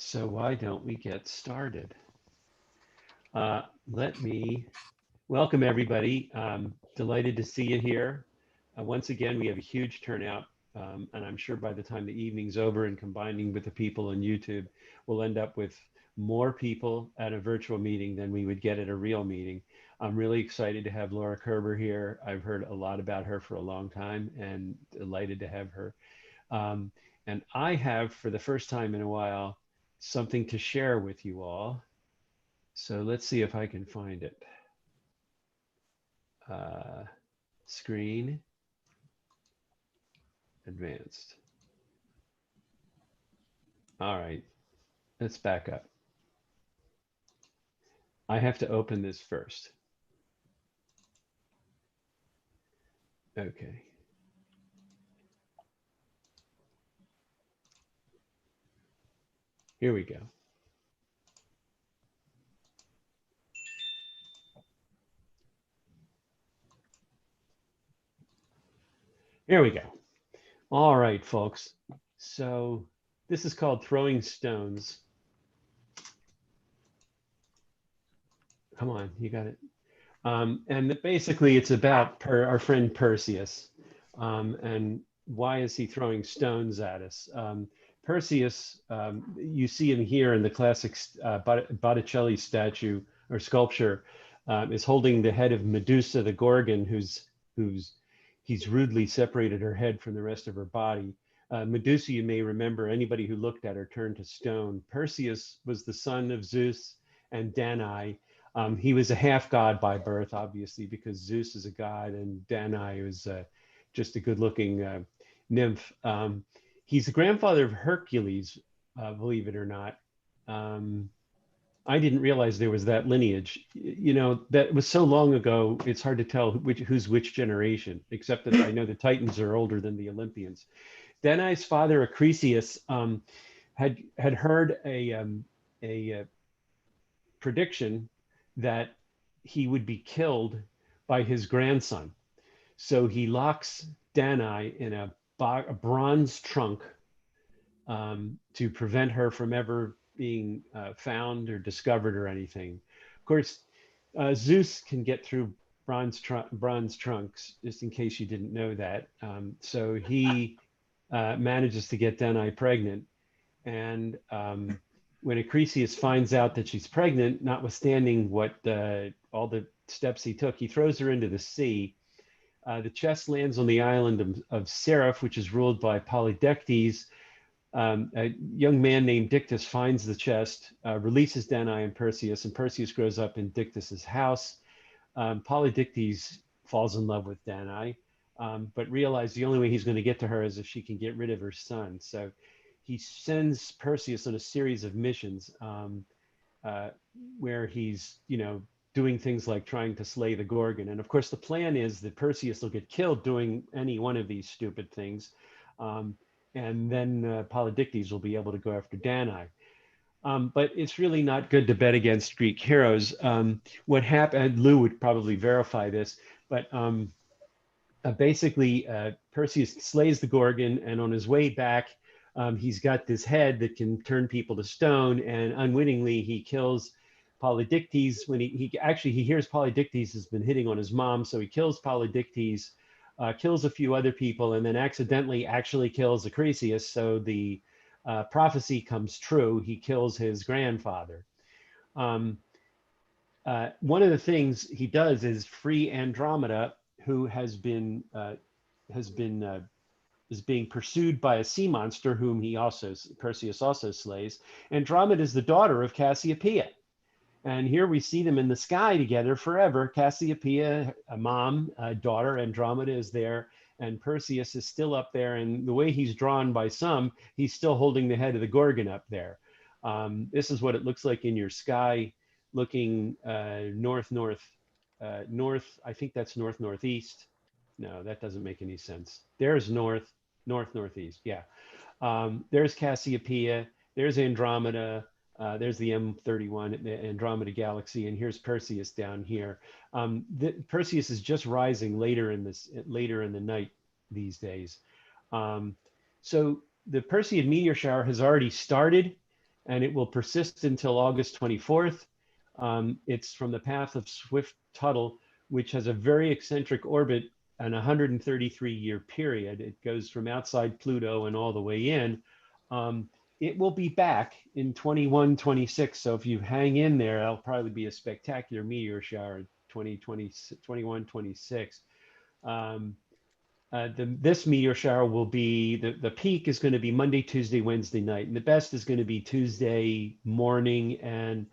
So why don't we get started? Let me welcome everybody. Delighted to see you here. Once again, we have a huge turnout, and I'm sure by the time the evening's over and combining with the people on YouTube, we'll end up with more people at a virtual meeting than we would get at a real meeting. I'm really excited to have Laura Kerber here. I've heard a lot about her for a long time and delighted to have her. And I have, for the first time in a while, something to share with you all. So let's see if I can find it. Screen, advanced. All right, let's back up. I have to open this first. Okay. Here we go. Here we go. All right, folks. So this is called Throwing Stones. Come on, you got it. And basically it's about our friend Perseus. And why is he throwing stones at us? Perseus, you see him here in the classic Botticelli statue or sculpture, is holding the head of Medusa the Gorgon, he's rudely separated her head from the rest of her body. Medusa, you may remember, anybody who looked at her turned to stone. Perseus was the son of Zeus and Danae. He was a half god by birth, obviously, because Zeus is a god and Danae was just a good-looking nymph. He's the grandfather of Hercules, believe it or not. I didn't realize there was that lineage. You know, that was so long ago, it's hard to tell who's which generation, except that I know the Titans are older than the Olympians. Danae's father, Acrisius, had heard a prediction that he would be killed by his grandson. So he locks Danae in a bronze trunk to prevent her from ever being found or discovered or anything. Of course, Zeus can get through bronze trunks, just in case you didn't know that. So he manages to get Danae pregnant. And when Acrisius finds out that she's pregnant, notwithstanding what all the steps he took, he throws her into the sea. The chest lands on the island of Seraph, which is ruled by Polydectes. A young man named Dictys finds the chest, releases Danae and Perseus grows up in Dictys's house. Polydectes falls in love with Danae, but realizes the only way he's going to get to her is if she can get rid of her son. So he sends Perseus on a series of missions where he's, doing things like trying to slay the Gorgon. And of course, the plan is that Perseus will get killed doing any one of these stupid things. And then Polydectes will be able to go after Danae. But it's really not good to bet against Greek heroes. What happened, Lou would probably verify this, but basically Perseus slays the Gorgon, and on his way back, he's got this head that can turn people to stone, and unwittingly he kills Polydectes. When he hears Polydectes has been hitting on his mom, so he kills Polydectes, kills a few other people, and then accidentally actually kills Acrisius. So the prophecy comes true. He kills his grandfather. One of the things he does is free Andromeda, who is being pursued by a sea monster whom Perseus also slays. Andromeda is the daughter of Cassiopeia. And here we see them in the sky together forever. Cassiopeia, a mom, a daughter, Andromeda is there, and Perseus is still up there. And the way he's drawn by some, he's still holding the head of the Gorgon up there. This is what it looks like in your sky, looking north. I think that's northeast. No, that doesn't make any sense. There's northeast. Yeah. There's Cassiopeia. There's Andromeda. There's the M31, the Andromeda Galaxy, and here's Perseus down here. Perseus is just rising later in the night these days. So the Perseid meteor shower has already started, and it will persist until August 24th. It's from the path of Swift-Tuttle, which has a very eccentric orbit and a 133-year period. It goes from outside Pluto and all the way in. It will be back in 21, 26. So if you hang in there, that'll probably be a spectacular meteor shower in 2020, 21, 26. This meteor shower will be, the peak is going to be Monday, Tuesday, Wednesday night. And the best is going to be Tuesday morning. And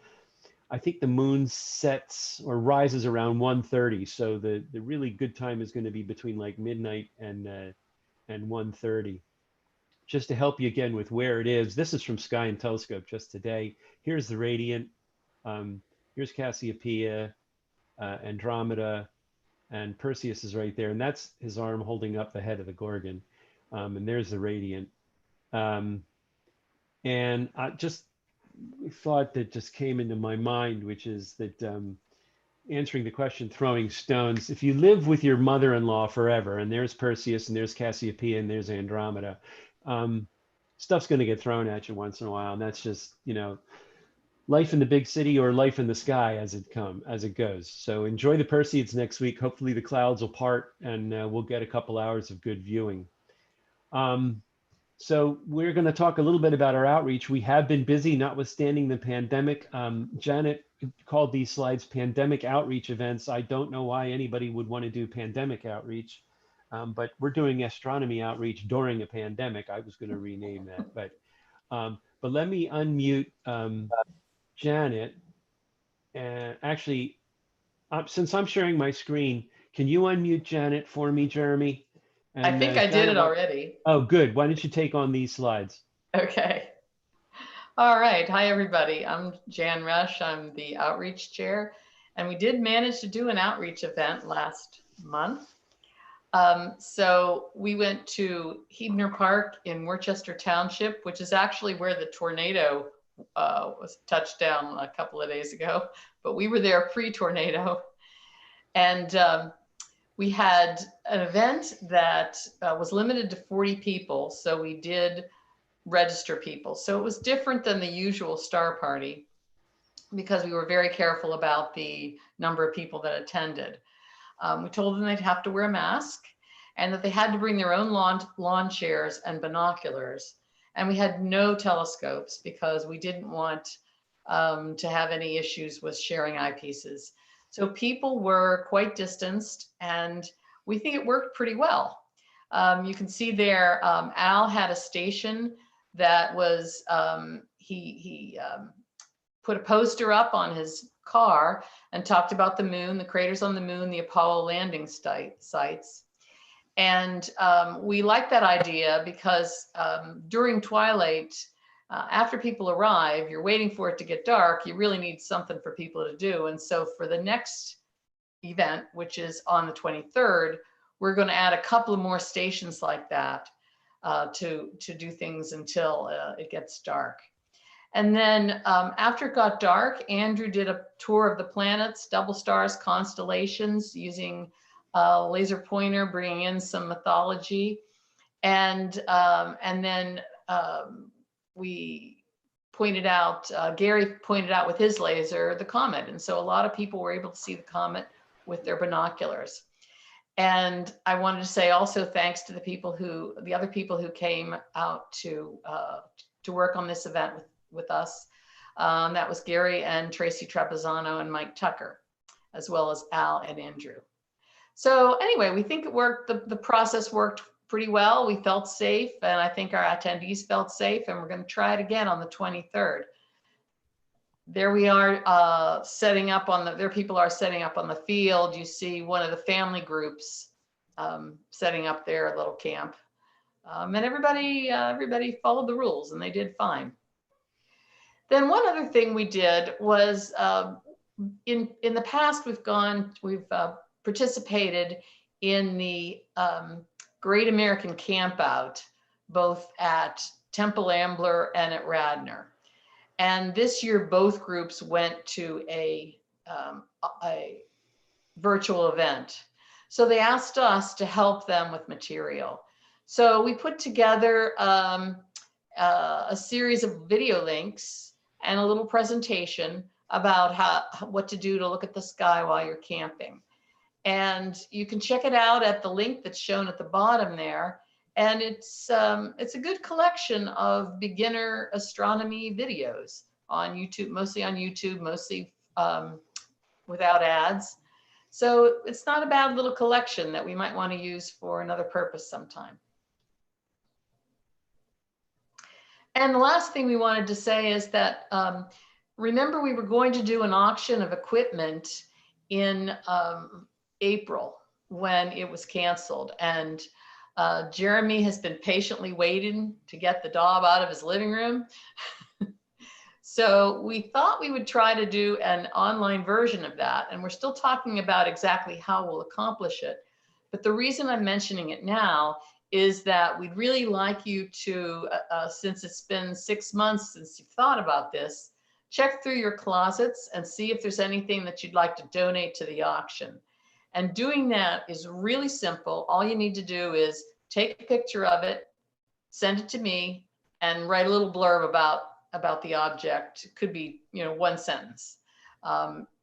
I think the moon sets or rises around 1:30. So the really good time is going to be between like midnight and 1:30. Just to help you again with where it is, this is from Sky and Telescope just today. Here's the radiant. Here's Cassiopeia, Andromeda, and Perseus is right there. And that's his arm holding up the head of the Gorgon. And there's the radiant. And I just thought that just came into my mind, which is that answering the question, throwing stones, if you live with your mother-in-law forever, and there's Perseus, and there's Cassiopeia, and there's Andromeda, stuff's going to get thrown at you once in a while. And that's just, you know, life in the big city or life in the sky as it goes. So enjoy the Perseids next week. Hopefully the clouds will part and we'll get a couple hours of good viewing. So we're going to talk a little bit about our outreach. We have been busy, notwithstanding the pandemic. Janet called these slides pandemic outreach events. I don't know why anybody would want to do pandemic outreach, but we're doing astronomy outreach during a pandemic. I was going to rename that, but let me unmute Janet. And actually, since I'm sharing my screen, can you unmute Janet for me, Jeremy? And, I think I did it already. Oh, good. Why don't you take on these slides? Okay. All right. Hi, everybody. I'm Jan Rush. I'm the outreach chair. And we did manage to do an outreach event last month. So we went to Heidner Park in Worcester Township, which is actually where the tornado was touched down a couple of days ago. But we were there pre-tornado. And we had an event that was limited to 40 people. So we did register people. So it was different than the usual star party because we were very careful about the number of people that attended. We told them they'd have to wear a mask and that they had to bring their own lawn chairs and binoculars. And we had no telescopes because we didn't want to have any issues with sharing eyepieces. So people were quite distanced and we think it worked pretty well. You can see there, Al had a station that was, he put a poster up on his car and talked about the moon, the craters on the moon, the Apollo landing sites. And we like that idea because during twilight, after people arrive, you're waiting for it to get dark. You really need something for people to do. And so for the next event, which is on the 23rd, we're going to add a couple of more stations like that to do things until it gets dark. And then after it got dark, Andrew did a tour of the planets, double stars, constellations, using a laser pointer, bringing in some mythology. And then we pointed out, Gary pointed out with his laser, the comet. And so a lot of people were able to see the comet with their binoculars. And I wanted to say also thanks to the other people who came out to work on this event with us. That was Gary and Tracy Trapezzano and Mike Tucker, as well as Al and Andrew. So anyway, we think it worked. The process worked pretty well. We felt safe, and I think our attendees felt safe, and we're going to try it again on the 23rd. There we are setting up on there people are setting up on the field. You see one of the family groups setting up their little camp. And everybody followed the rules and they did fine. Then one other thing we did was in the past we've participated in the Great American Campout, both at Temple Ambler and at Radnor. And this year, both groups went to a virtual event. So they asked us to help them with material. So we put together a series of video links and a little presentation about what to do to look at the sky while you're camping. And you can check it out at the link that's shown at the bottom there. And it's a good collection of beginner astronomy videos on YouTube, mostly without ads. So it's not a bad little collection that we might want to use for another purpose sometime. And the last thing we wanted to say is that, remember we were going to do an auction of equipment in April when it was canceled. And Jeremy has been patiently waiting to get the dog out of his living room. So we thought we would try to do an online version of that. And we're still talking about exactly how we'll accomplish it. But the reason I'm mentioning it now is that we'd really like you to, since it's been 6 months since you've thought about this, check through your closets and see if there's anything that you'd like to donate to the auction. And doing that is really simple. All you need to do is take a picture of it, send it to me, and write a little blurb about the object. It could be, 1 sentence.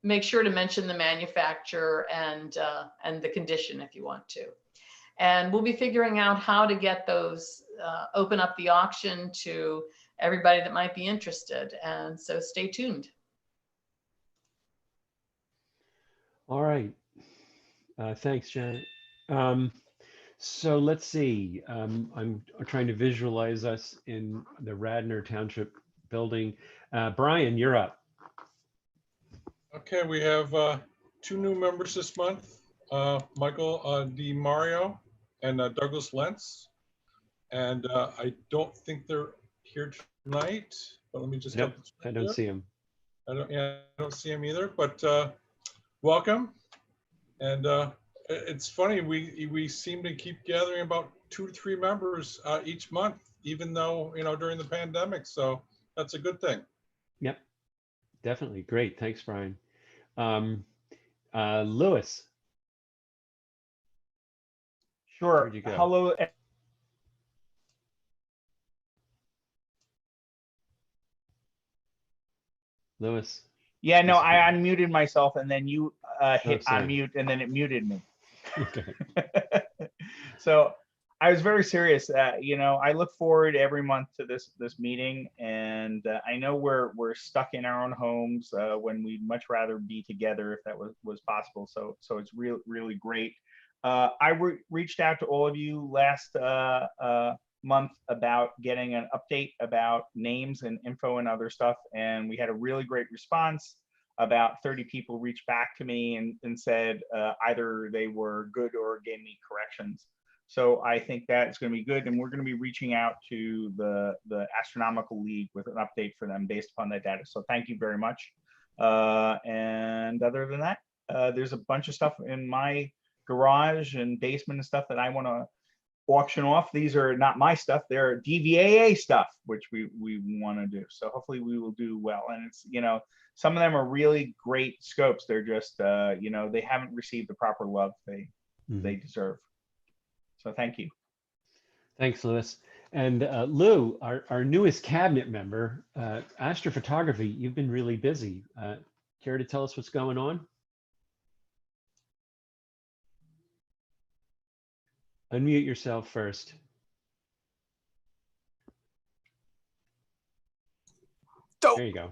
Make sure to mention the manufacturer and the condition if you want to. And we'll be figuring out how to get those, open up the auction to everybody that might be interested. And so stay tuned. All right. Thanks, Janet. So let's see. I'm trying to visualize us in the Radnor Township building. Brian, you're up. Okay, we have 2 new members this month, Michael D. Mario and Douglas Lentz. And I don't think they're here tonight, but let me just. Nope, I don't see him. I don't see him either, but welcome. And it's funny, we seem to keep gathering about 2 to 3 members each month, even though, during the pandemic. So that's a good thing. Yep, definitely. Great. Thanks, Brian. Lewis. Sure. Where'd you go? Hello. Lewis. Yeah, no, I unmuted myself and then you hit sorry. unmute and then it muted me. Okay. So I was very serious. I look forward every month to this meeting, and I know we're stuck in our own homes when we'd much rather be together if that was possible. So it's really great. I reached out to all of you last month about getting an update about names and info and other stuff, and we had a really great response. About 30 people reached back to me and said either they were good or gave me corrections. So I think that's going to be good, and we're going to be reaching out to the Astronomical League with an update for them based upon that data. So thank you very much. And other than that, there's a bunch of stuff in my garage and basement and stuff that I want to auction off. These are not my stuff; they're DVAA stuff, which we want to do. So hopefully we will do well. And it's some of them are really great scopes. They're just they haven't received the proper love they deserve. So thank you. Thanks, Lewis. And Lou, our newest cabinet member, astrophotography, you've been really busy. Care to tell us what's going on? Unmute yourself first. There you go.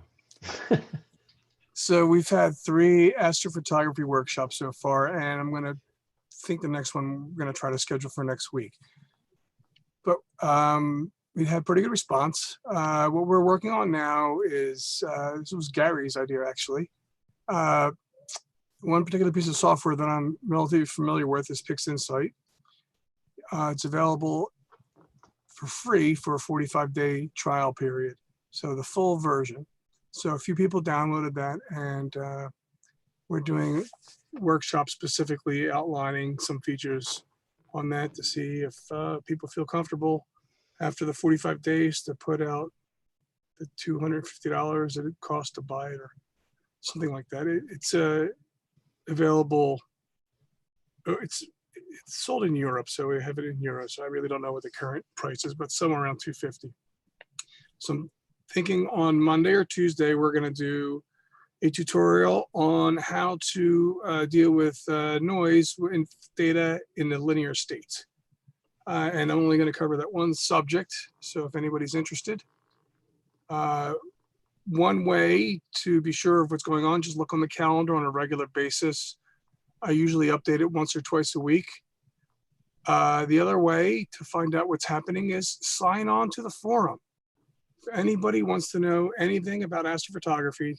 So we've had 3 astrophotography workshops so far, and I'm going to think the next one we're going to try to schedule for next week. But we had pretty good response. What we're working on now is, this was Gary's idea actually. One particular piece of software that I'm relatively familiar with is PixInsight. It's available for free for a 45-day trial period. So the full version. So a few people downloaded that, and we're doing workshops specifically outlining some features on that to see if people feel comfortable after the 45 days to put out the $250 that it costs to buy it or something like that. It's available. It's sold in Europe, so we have it in euros. So I really don't know what the current price is, but somewhere around $250. Some thinking on Monday or Tuesday, we're going to do a tutorial on how to deal with noise in data in the linear state. And I'm only going to cover that one subject. So if anybody's interested, one way to be sure of what's going on, just look on the calendar on a regular basis. I usually update it once or twice a week. The other way to find out what's happening is sign on to the forum. If anybody wants to know anything about astrophotography,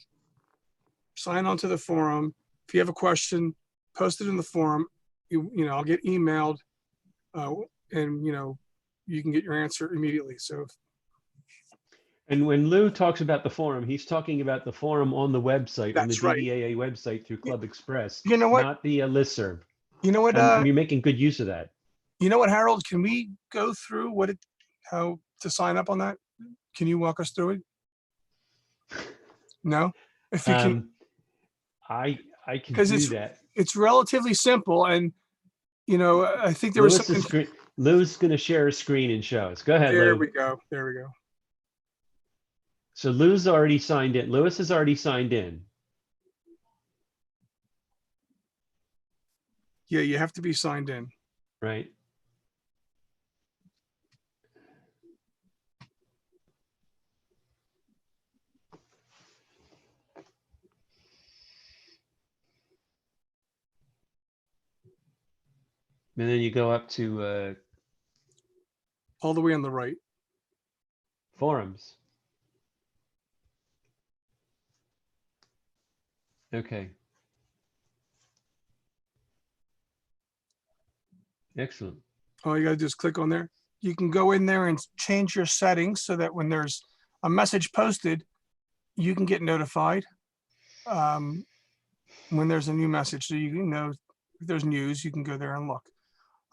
sign on to the forum. If you have a question, post it in the forum. You know, I'll get emailed, and you can get your answer immediately. So. And when Lou talks about the forum, he's talking about the forum on the website, on the That's right. DVAA website through Club Express. You know what? Not the listserv. You know what? And you're making good use of that. You know what, Harold? Can we go through how to sign up on that? Can you walk us through it? No, if you can. I can do that. It's relatively simple, and I think there was something. Lou's going to share a screen and show us. Go ahead, Lou. There we go. There we go. So Lou's already signed in. Louis has already signed in. Yeah, you have to be signed in. Right. And then you go up to all the way on the right. Forums. Okay. Excellent. All you got to do is click on there. You can go in there and change your settings so that when there's a message posted, you can get notified when there's a new message. So you can know if there's news, you can go there and look.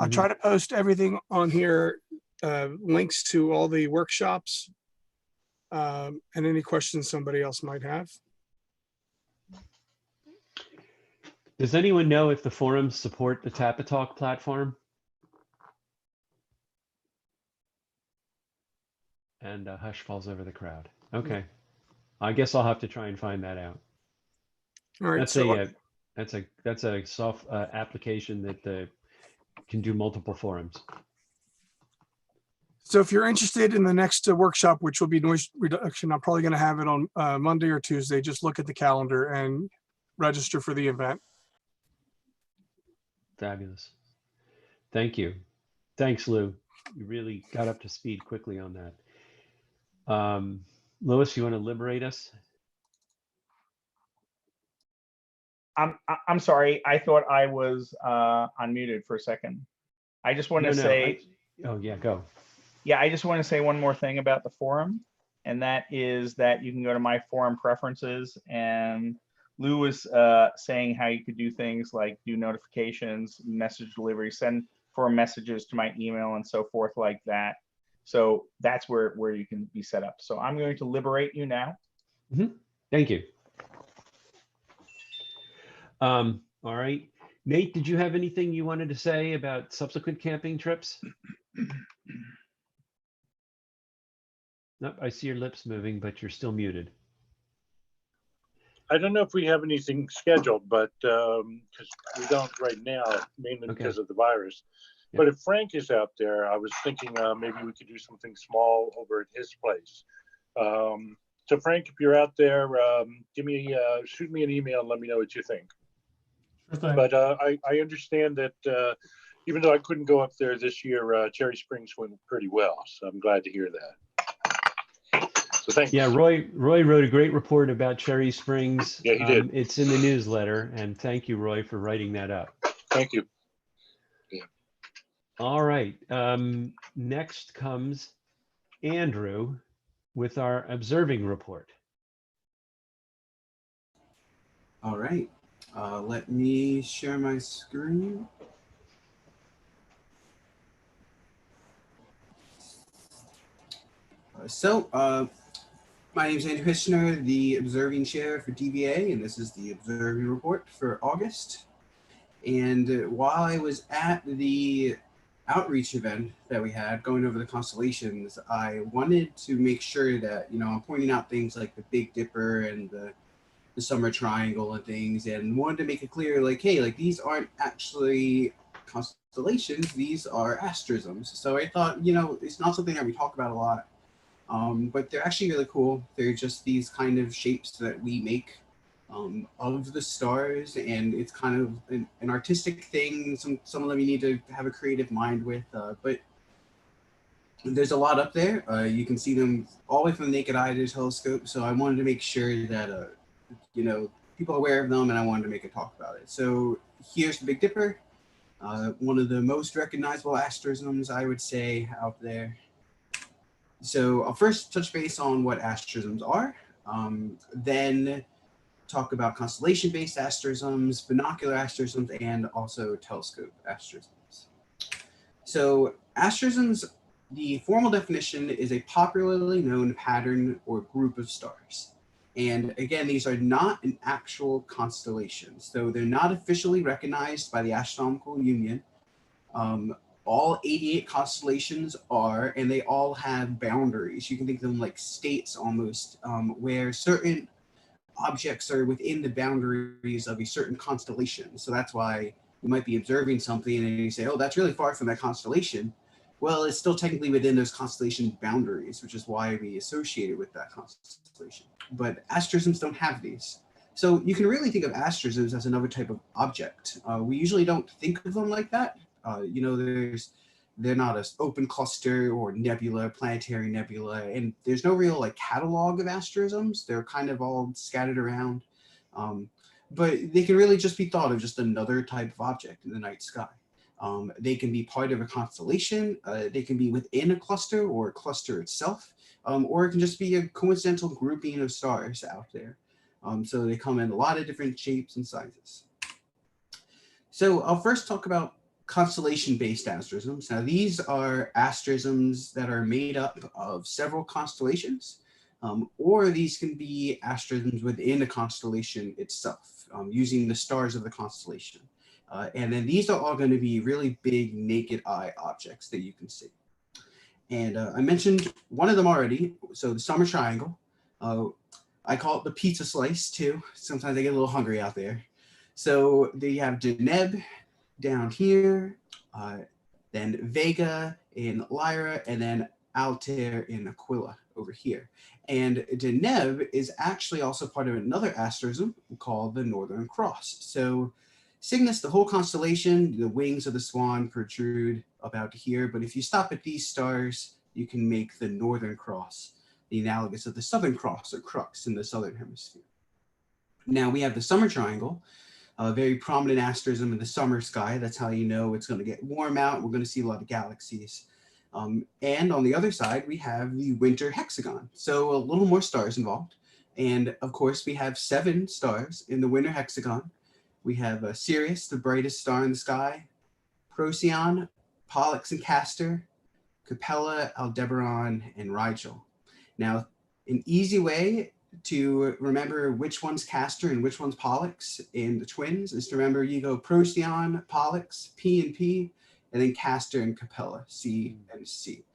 I try to post everything on here, links to all the workshops and any questions somebody else might have. Does anyone know if the forums support the Tapatalk platform? And a hush falls over the crowd. Okay. I guess I'll have to try and find that out. All right. That's a soft application that can do multiple forums. So if you're interested in the next workshop, which will be noise reduction, I'm probably going to have it on Monday or Tuesday. Just look at the calendar and register for the event. Fabulous. Thank you. Thanks, Lou. You really got up to speed quickly on that. Louis, you want to liberate us? I'm sorry. I thought I was unmuted for a second. I just want to say. Oh yeah, go. Yeah, I just want to say one more thing about the forum, and that is that you can go to my forum preferences, and Lou was saying how you could do things like do notifications, message delivery, send forum messages to my email and so forth like that. So that's where you can be set up. So I'm going to liberate you now. Thank you. All right. Nate, did you have anything you wanted to say about subsequent camping trips? Nope, I see your lips moving, but you're still muted. I don't know if we have anything scheduled, but because we don't right now, mainly because of the virus. Yeah. But if Frank is out there, I was thinking maybe we could do something small over at his place. So Frank, if you're out there, shoot me an email and let me know what you think. Okay. But I understand that even though I couldn't go up there this year, Cherry Springs went pretty well. So I'm glad to hear that. So thanks. Yeah, Roy wrote a great report about Cherry Springs. Yeah, he did. It's in the newsletter, and thank you, Roy, for writing that up. Thank you. Yeah. All right. Next comes Andrew with our observing report. All right. Let me share my screen. My name is Andrew Hitchner, the Observing Chair for DVAA, and this is the Observing Report for August. And while I was at the outreach event that we had going over the constellations, I wanted to make sure that, I'm pointing out things like the Big Dipper and the Summer Triangle and things, and wanted to make it clear, like, hey, like these aren't actually constellations, these are asterisms. So I thought, it's not something that we talk about a lot, but they're actually really cool. They're just these kind of shapes that we make of the stars, and it's kind of an artistic thing. Some of them you need to have a creative mind with, but there's a lot up there. You can see them all the way from the naked eye to the telescope. So I wanted to make sure that people are aware of them, and I wanted to make a talk about it. So here's the Big Dipper, one of the most recognizable asterisms, I would say, out there. So I'll first touch base on what asterisms are, then talk about constellation-based asterisms, binocular asterisms, and also telescope asterisms. So asterisms, the formal definition is a popularly known pattern or group of stars. And again, these are not an actual constellation. So they're not officially recognized by the Astronomical Union. All 88 constellations are, and they all have boundaries. You can think of them like states almost, where certain objects are within the boundaries of a certain constellation. So that's why you might be observing something and you say, oh, that's really far from that constellation. Well, it's still technically within those constellation boundaries, which is why we associate it with that constellation. But asterisms don't have these. So you can really think of asterisms as another type of object. We usually don't think of them like that. They're not an open cluster or nebula, planetary nebula, and there's no real like catalog of asterisms. They're kind of all scattered around, but they can really just be thought of just another type of object in the night sky. They can be part of a constellation. They can be within a cluster or a cluster itself, or it can just be a coincidental grouping of stars out there. So they come in a lot of different shapes and sizes. So I'll first talk about constellation-based asterisms. Now, these are asterisms that are made up of several constellations, or these can be asterisms within a constellation itself, using the stars of the constellation. And then these are all going to be really big naked eye objects that you can see. And I mentioned one of them already, so the Summer Triangle. I call it the pizza slice too. Sometimes I get a little hungry out there. So they have Deneb down here, then Vega in Lyra, and then Altair in Aquila over here. And Deneb is actually also part of another asterism called the Northern Cross. So Cygnus, the whole constellation, the wings of the swan protrude about here, but if you stop at these stars, you can make the Northern Cross, the analogous of the Southern Cross or Crux in the Southern Hemisphere. Now we have the Summer Triangle, a very prominent asterism in the summer sky. That's how you know it's going to get warm out. We're going to see a lot of galaxies. And on the other side, we have the Winter Hexagon. So a little more stars involved. And of course, we have 7 stars in the Winter Hexagon. We have Sirius, the brightest star in the sky, Procyon, Pollux and Castor, Capella, Aldebaran, and Rigel. Now, an easy way to remember which one's Castor and which one's Pollux in the twins is to remember you go Procyon, Pollux, P and P, and then Castor and Capella, C and C.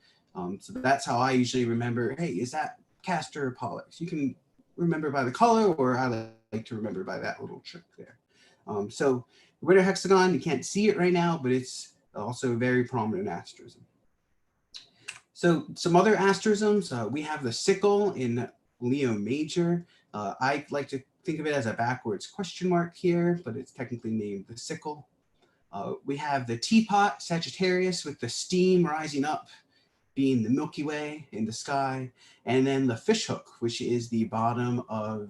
So that's how I usually remember, hey, is that Castor or Pollux? You can remember by the color, or I like to remember by that little trick there. So the Winter Hexagon, you can't see it right now, but it's also a very prominent asterism. So some other asterisms, we have the sickle in Leo Major. I like to think of it as a backwards question mark here, but it's technically named the sickle. We have the teapot, Sagittarius, with the steam rising up, being the Milky Way in the sky, and then the fishhook, which is the bottom of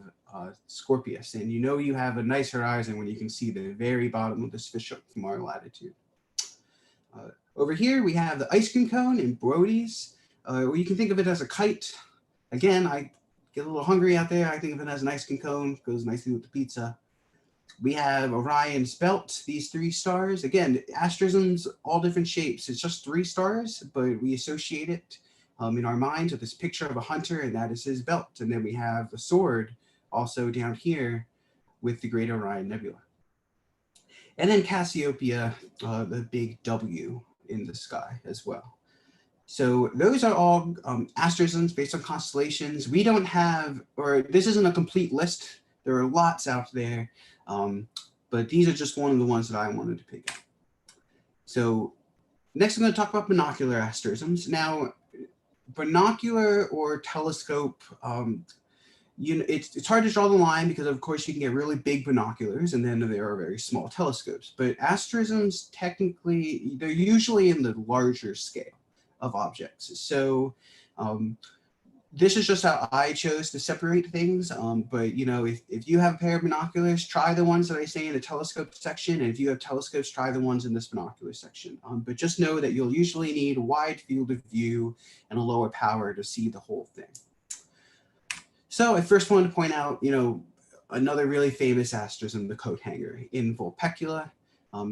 Scorpius. And you know you have a nice horizon when you can see the very bottom of this fishhook from our latitude. Over here, we have the ice cream cone in Brody's, or you can think of it as a kite. Again, I get a little hungry out there. I think of it as an ice cream cone, goes nicely with the pizza. We have Orion's belt, these 3 stars. Again, asterisms, all different shapes. It's just 3 stars, but we associate it in our minds with this picture of a hunter, and that is his belt. And then we have the sword also down here with the Great Orion Nebula. And then Cassiopeia, the big W in the sky as well. So those are all asterisms based on constellations. We don't have, or this isn't a complete list. There are lots out there, but these are just one of the ones that I wanted to pick up. So next, I'm going to talk about binocular asterisms. Now, binocular or telescope, it's hard to draw the line because, of course, you can get really big binoculars, and then there are very small telescopes. But asterisms, technically, they're usually in the larger scale of objects. So this is just how I chose to separate things. But if you have a pair of binoculars, try the ones that I say in the telescope section. And if you have telescopes, try the ones in this binocular section. But just know that you'll usually need a wide field of view and a lower power to see the whole thing. So I first wanted to point out, another really famous asterism, the coat hanger in Vulpecula.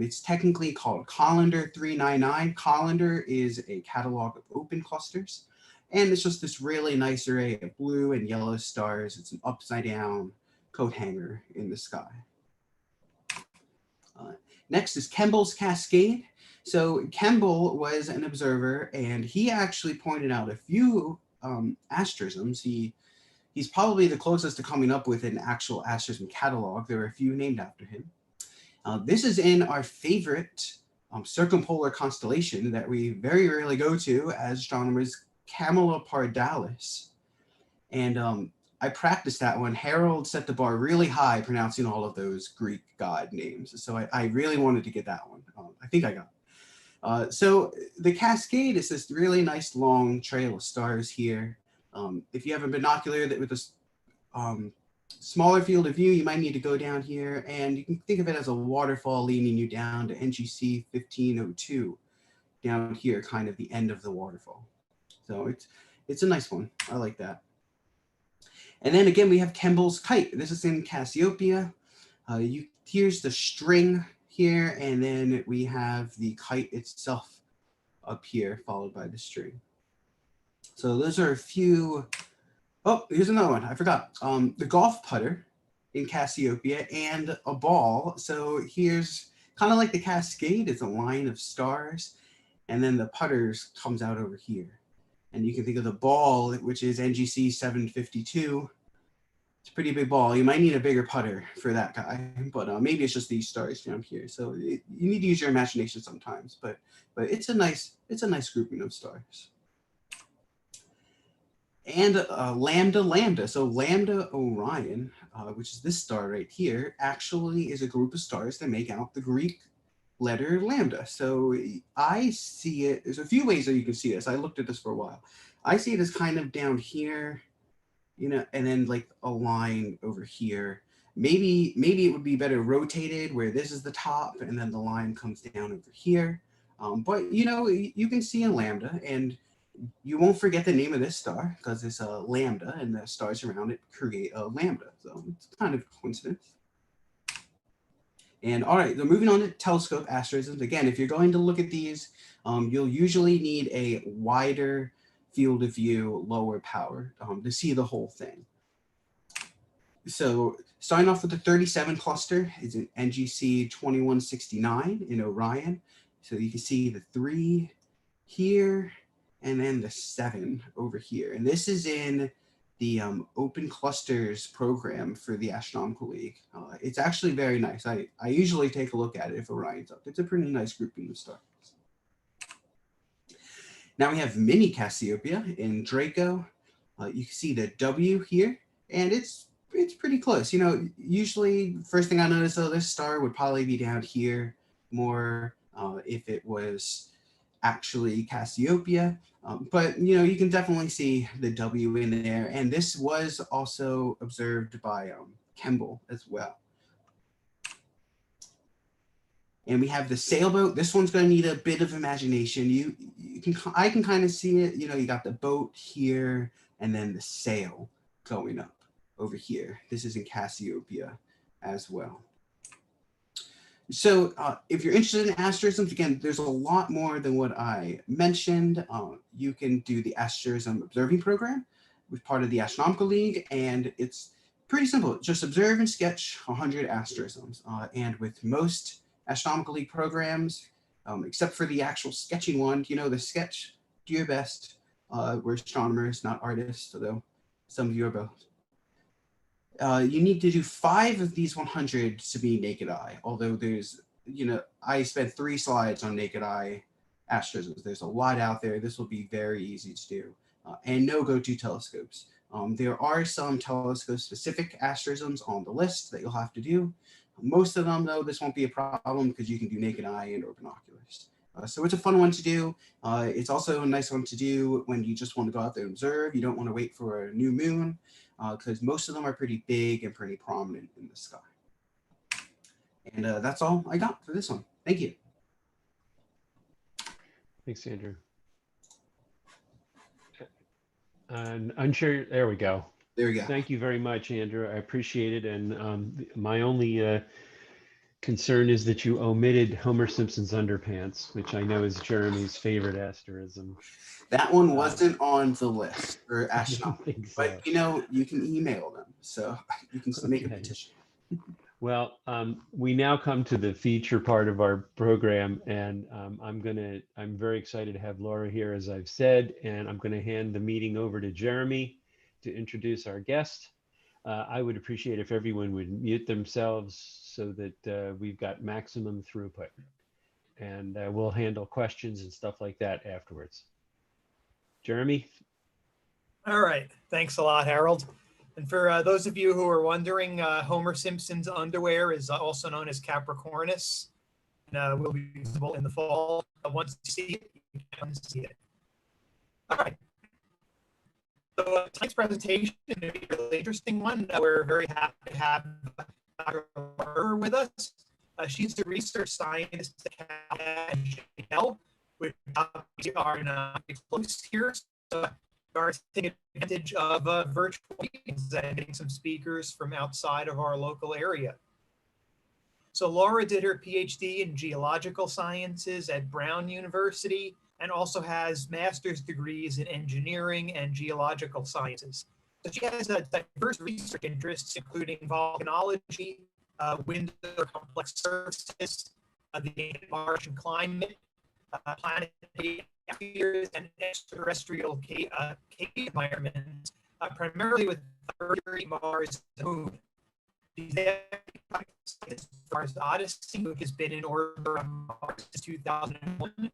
It's technically called Collinder 399. Collinder is a catalog of open clusters, and it's just this really nice array of blue and yellow stars. It's an upside down coat hanger in the sky. Next is Kemble's Cascade. So Kemble was an observer, and he actually pointed out a few asterisms. He's probably the closest to coming up with an actual asterism catalog. There are a few named after him. This is in our favorite circumpolar constellation that we very rarely go to as astronomers, Camelopardalis. And I practiced that one. Harold set the bar really high pronouncing all of those Greek god names. So I really wanted to get that one. I think I got it. So the Cascade is this really nice long trail of stars here. If you have a binocular that with a smaller field of view, you might need to go down here, and you can think of it as a waterfall leading you down to NGC 1502 down here, kind of the end of the waterfall. So it's a nice one. I like that. And then again, we have Kemble's Kite. This is in Cassiopeia. Here's the string here, and then we have the kite itself up here, followed by the string. So those are a few. Oh, here's another one. I forgot. The golf putter in Cassiopeia and a ball. So here's kind of like the Cascade. It's a line of stars. And then the putters comes out over here. And you can think of the ball, which is NGC 752. It's a pretty big ball. You might need a bigger putter for that guy. But maybe it's just these stars down here. So you need to use your imagination sometimes. But it's a nice grouping of stars. And Lambda. So Lambda Orion, which is this star right here, actually is a group of stars that make out the Greek letter lambda. So I see it, there's a few ways that you can see this. I looked at this for a while. I see it as kind of down here, and then like a line over here. Maybe it would be better rotated where this is the top and then the line comes down over here. But you can see a lambda, and you won't forget the name of this star because it's a lambda and the stars around it create a lambda. So it's kind of a coincidence. And all right, so moving on to telescope asterisms. Again, if you're going to look at these, you'll usually need a wider field of view, lower power to see the whole thing. So starting off with the 37 cluster is an NGC 2169 in Orion. So you can see the 3 here, and then the 7 over here. And this is in the Open Clusters program for the Astronomical League. It's actually very nice. I usually take a look at it if Orion's up. It's a pretty nice grouping of stars. Now we have Mini Cassiopeia in Draco. You can see the W here, and it's pretty close. Usually first thing I notice, this star would probably be down here more if it was actually Cassiopeia. But you can definitely see the W in there, and this was also observed by Kemble as well. And we have the Sailboat. This one's going to need a bit of imagination. I can kind of see it. You got the boat here, and then the sail going up over here. This is in Cassiopeia as well. So if you're interested in asterisms, again, there's a lot more than what I mentioned. You can do the Asterism Observing Program with part of the Astronomical League, and it's pretty simple. Just observe and sketch 100 asterisms. And with most Astronomical League programs, except for the actual sketching one. You know, the sketch, do your best. We're astronomers, not artists, although some of you are both. You need to do 5 of these 100 to be naked eye, although there's, you know, I spent 3 slides on naked eye asterisms. There's a lot out there. This will be very easy to do. And no go-to telescopes. There are some telescope-specific asterisms on the list that you'll have to do. Most of them, though, this won't be a problem because you can do naked eye and or binoculars. So it's a fun one to do. It's also a nice one to do when you just want to go out there and observe. You don't want to wait for a new moon because most of them are pretty big and pretty prominent in the sky. And that's all I got for this one. Thank you. Thanks, Andrew. And unsure, there we go. There we go. Thank you very much, Andrew. I appreciate it. And my only concern is that you omitted Homer Simpson's underpants, which I know is Jeremy's favorite asterism. That one wasn't on the list for astronomy, So. but you know, you can email them, so you can make a petition. Well, we now come to the feature part of our program, and I'm very excited to have Laura here, as I've said, and I'm going to hand the meeting over to Jeremy to introduce our guest. I would appreciate if everyone would mute themselves so that we've got maximum throughput, and we'll handle questions and stuff like that afterwards. Jeremy? All right, thanks a lot, Harold. And for those of you who are wondering, Homer Simpson's underwear is also known as Capricornus, and will be visible in the fall. Once you see it, you can see it. All right. So tonight's presentation is going to be a really interesting one. We're very happy to have Dr. Rover with us. She's a research scientist at Kemble, which are not close here. So are taking advantage of virtual meetings and getting some speakers from outside of our local area. So Laura did her PhD in geological sciences at Brown University and also has master's degrees in engineering and geological sciences. So she has a diverse research interests, including volcanology, wind or complex surfaces, the Martian climate, planetary atmospheres, and extraterrestrial cave environments, primarily with Mercury, Mars, and the Moon. She's as far as Odyssey, which has been in orbit around Mars since 2001.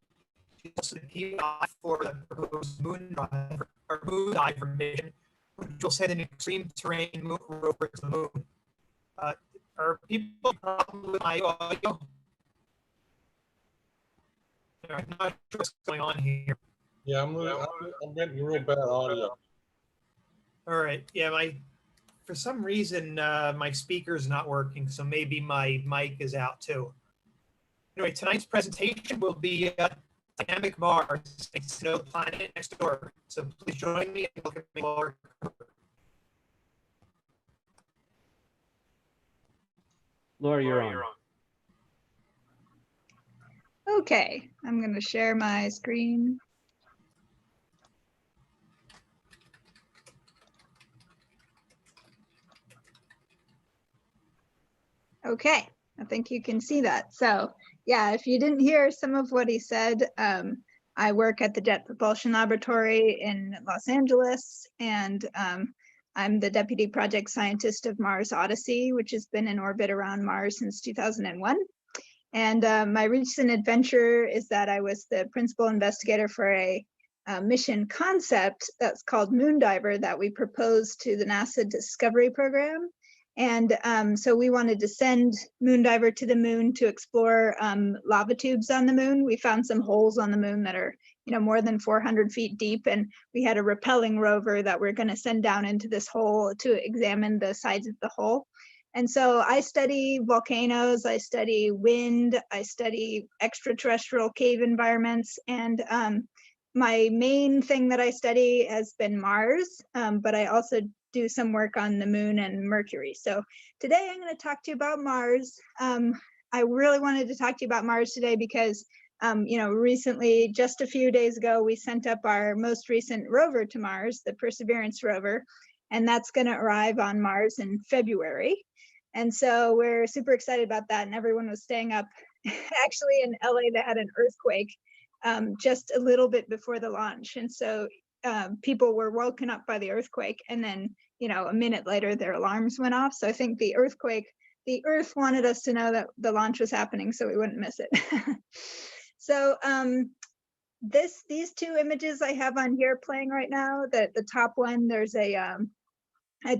She's also the PI for the proposed moon diver mission, which will send an extreme terrain rover to the moon. Are people problem with my audio? I'm not sure what's going on here. Yeah, I'm getting real bad audio. All right. Yeah, for some reason my speaker's not working, so maybe my mic is out too. Anyway, tonight's presentation will be Dynamic Mars, to know the planet next door. So please join me in welcoming Laura. Laura, you're on. Okay, I'm going to share my screen. Okay, I think you can see that. So yeah, if you didn't hear some of what he said, I work at the Jet Propulsion Laboratory in Los Angeles, and I'm the deputy project scientist of Mars Odyssey, which has been in orbit around Mars since 2001. And my recent adventure is that I was the principal investigator for a mission concept that's called Moondiver that we proposed to the NASA Discovery Program. And so we wanted to send Moondiver to the moon to explore lava tubes on the moon. We found some holes on the moon that are, more than 400 feet deep. And we had a rappelling rover that we're going to send down into this hole to examine the sides of the hole. And so I study volcanoes, I study wind, I study extraterrestrial cave environments, and my main thing that I study has been Mars, but I also do some work on the moon and Mercury. So today I'm going to talk to you about Mars. I really wanted to talk to you about Mars today because, recently, just a few days ago, we sent up our most recent rover to Mars, the Perseverance rover, and that's going to arrive on Mars in February. And so we're super excited about that, and everyone was staying up actually in LA, they had an earthquake just a little bit before the launch. And so people were woken up by the earthquake, and then, a minute later, their alarms went off. So I think the Earth wanted us to know that the launch was happening so we wouldn't miss it. So these two images I have on here playing right now, the top one, there's a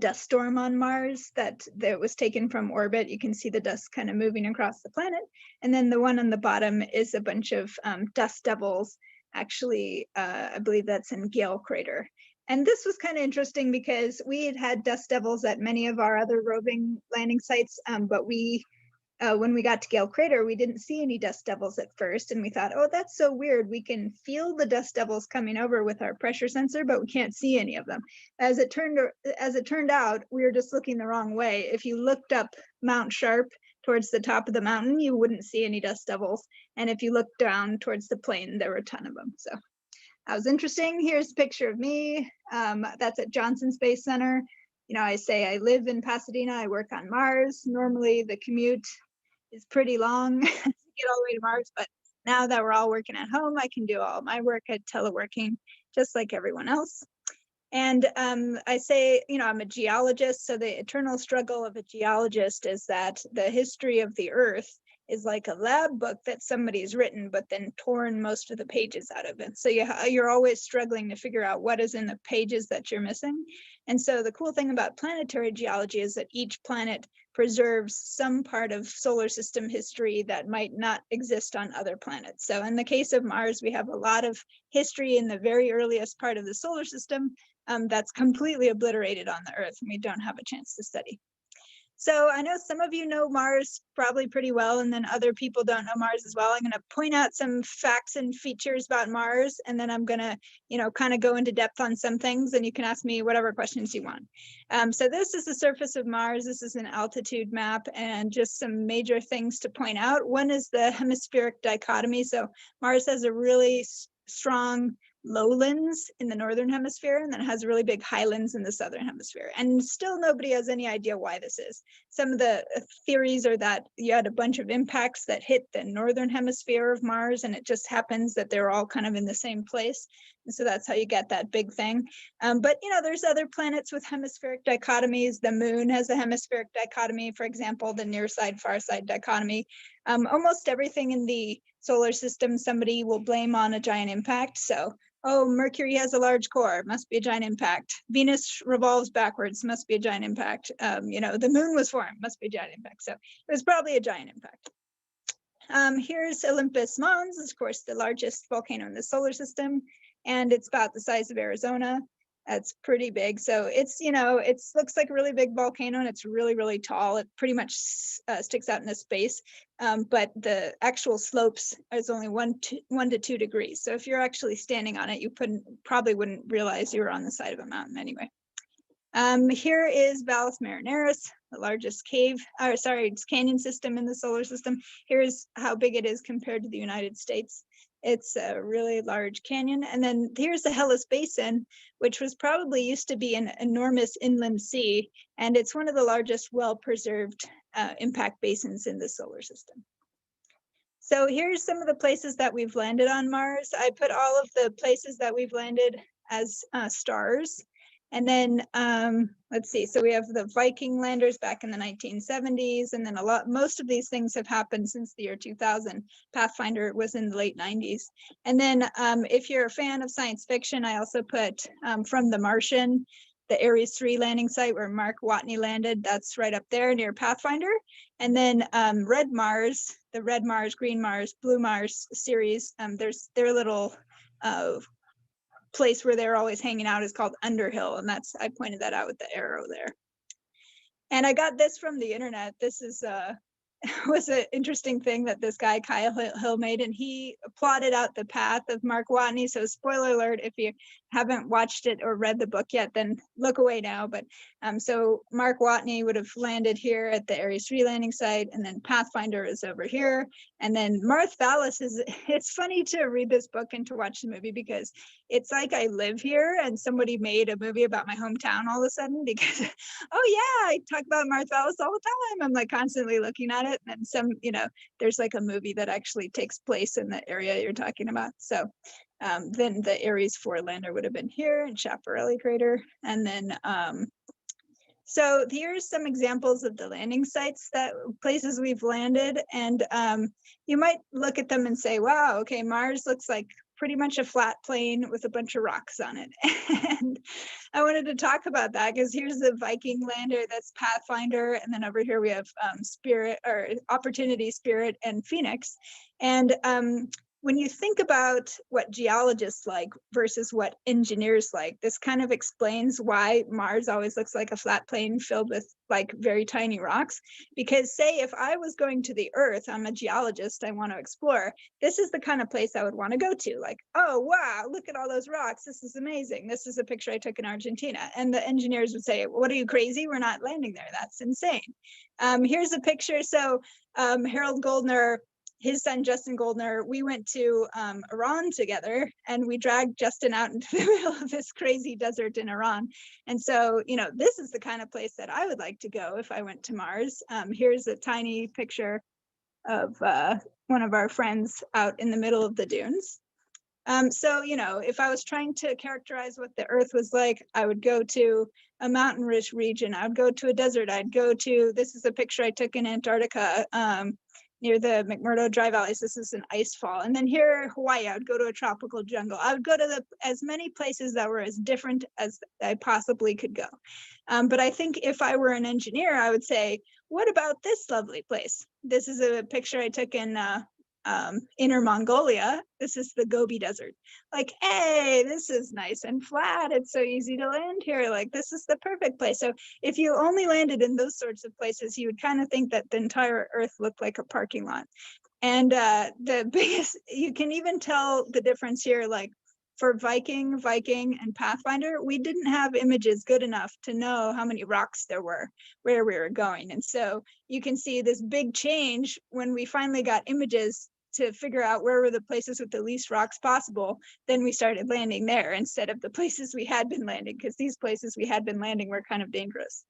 dust storm on Mars that was taken from orbit. You can see the dust kind of moving across the planet. And then the one on the bottom is a bunch of dust devils. Actually, I believe that's in Gale Crater. And this was kind of interesting because we had dust devils at many of our other roving landing sites, but when we got to Gale Crater, we didn't see any dust devils at first, and we thought, oh, that's so weird. We can feel the dust devils coming over with our pressure sensor, but we can't see any of them. As it turned out, we were just looking the wrong way. If you looked up Mount Sharp towards the top of the mountain, you wouldn't see any dust devils. And if you looked down towards the plain, there were a ton of them. So that was interesting. Here's a picture of me. That's at Johnson Space Center. I say I live in Pasadena. I work on Mars. Normally, the commute is pretty long to get all the way to Mars, but now that we're all working at home, I can do all my work at teleworking, just like everyone else. And I say, I'm a geologist, so the eternal struggle of a geologist is that the history of the Earth is like a lab book that somebody's written, but then torn most of the pages out of it. So you're always struggling to figure out what is in the pages that you're missing. And so the cool thing about planetary geology is that each planet preserves some part of solar system history that might not exist on other planets. So in the case of Mars, we have a lot of history in the very earliest part of the solar system that's completely obliterated on the Earth, and we don't have a chance to study. So I know some of you know Mars probably pretty well, and then other people don't know Mars as well. I'm going to point out some facts and features about Mars, and then I'm going to, kind of go into depth on some things, and you can ask me whatever questions you want. So this is the surface of Mars. This is an altitude map, and just some major things to point out. One is the hemispheric dichotomy. So Mars has a really strong lowlands in the northern hemisphere, and then it has really big highlands in the southern hemisphere. And still nobody has any idea why this is. Some of the theories are that you had a bunch of impacts that hit the northern hemisphere of Mars, and it just happens that they're all kind of in the same place. And so that's how you get that big thing. But there's other planets with hemispheric dichotomies. The moon has a hemispheric dichotomy, for example, the near side, far side dichotomy. Almost everything in the solar system, somebody will blame on a giant impact. So, oh, Mercury has a large core, must be a giant impact. Venus revolves backwards, must be a giant impact. The moon was formed, must be a giant impact. So it was probably a giant impact. Here's Olympus Mons, of course, the largest volcano in the solar system, and it's about the size of Arizona. That's pretty big. So it's, it looks like a really big volcano, and it's really, really tall. It pretty much sticks out into space. But the actual slopes is only 1 to 2 degrees. So if you're actually standing on it, you probably wouldn't realize you were on the side of a mountain anyway. Here is Valles Marineris, the largest canyon system in the solar system. Here's how big it is compared to the United States. It's a really large canyon. And then here's the Hellas Basin, which was probably used to be an enormous inland sea. And it's one of the largest well-preserved impact basins in the solar system. So here's some of the places that we've landed on Mars. I put all of the places that we've landed as stars. And then let's see, so we have the Viking landers back in the 1970s, and then most of these things have happened since the year 2000. Pathfinder was in the late 90s. And then if you're a fan of science fiction, I also put from The Martian, the Ares 3 landing site where Mark Watney landed. That's right up there near Pathfinder. And then Red Mars, the Red Mars, Green Mars, Blue Mars series, there's their little place where they're always hanging out is called Underhill, and I pointed that out with the arrow there. And I got this from the internet. This is was an interesting thing that this guy Kyle Hill made, and he plotted out the path of Mark Watney. So spoiler alert, if haven't watched it or read the book yet, then look away now. But so Mark Watney would have landed here at the Ares 3 landing site, and then Pathfinder is over here. And then Marth Vallis is, it's funny to read this book and to watch the movie because it's like I live here and somebody made a movie about my hometown all of a sudden because, oh yeah, I talk about Marth Vallis all the time. I'm like constantly looking at it, and some, you know, there's like a movie that actually takes place in the area you're talking about. So then the Ares 4 lander would have been here in Schiaparelli crater. And then, so here's some examples of the landing sites, that places we've landed. And you might look at them and say, wow, okay, Mars looks like pretty much a flat plane with a bunch of rocks on it. And I wanted to talk about that because here's the Viking lander, that's Pathfinder. And then over here we have Spirit, or Opportunity, Spirit, and Phoenix. And when you think about what geologists like versus what engineers like, this kind of explains why Mars always looks like a flat plane filled with like very tiny rocks. Because say if I was going to the Earth, I'm a geologist, I want to explore, this is the kind of place I would want to go to. Like, oh, wow, look at all those rocks. This is amazing. This is a picture I took in Argentina. And the engineers would say, what are you, crazy? We're not landing there. That's insane. Here's a picture. So Harold Goldner, his son Justin Goldner, we went to Iran together, and we dragged Justin out into the middle of this crazy desert in Iran. And so, you know, this is the kind of place that I would like to go if I went to Mars. Here's a tiny picture of one of our friends out in the middle of the dunes. So, you know, if I was trying to characterize what the Earth was like, I would go to a mountain-rich region. I would go to a desert. I'd go to, this is a picture I took in Antarctica, near the McMurdo Dry Valleys. This is an ice fall. And then here, Hawaii, I would go to a tropical jungle. I would go to as many places that were as different as I possibly could go. But I think if I were an engineer, I would say, what about this lovely place? This is a picture I took in Inner Mongolia. This is the Gobi Desert. Like, hey, this is nice and flat. It's so easy to land here. Like, this is the perfect place. So if you only landed in those sorts of places, you would kind of think that the entire Earth looked like a parking lot. And the biggest, you can even tell the difference here, like for Viking, and Pathfinder, we didn't have images good enough to know how many rocks there were where we were going. And so you can see this big change when we finally got images to figure out where were the places with the least rocks possible. Then we started landing there instead of the places we had been landing, because these places we had been landing were kind of dangerous.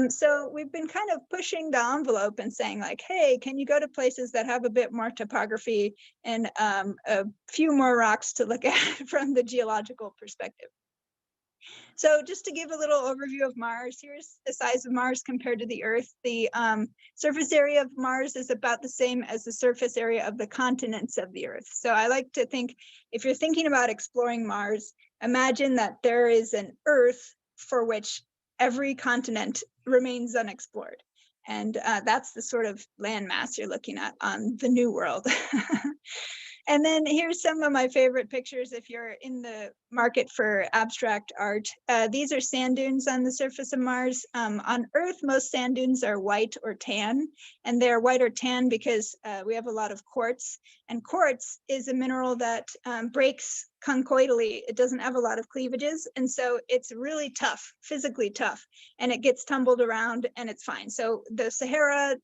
So we've been kind of pushing the envelope and saying like, hey, can you go to places that have a bit more topography and a few more rocks to look at from the geological perspective? So just to give a little overview of Mars, here's the size of Mars compared to the Earth. The surface area of Mars is about the same as the surface area of the continents of the Earth. So I like to think, if you're thinking about exploring Mars, imagine that there is an Earth for which every continent remains unexplored. And that's the sort of landmass you're looking at on the New World. And then here's some of my favorite pictures if you're in the market for abstract art. These are sand dunes on the surface of Mars. On Earth, most sand dunes are white or tan, and they're white or tan because we have a lot of quartz. And quartz is a mineral that breaks conchoidally. It doesn't have a lot of cleavages, and so it's really tough, physically tough, and it gets tumbled around and it's fine. So the Sahara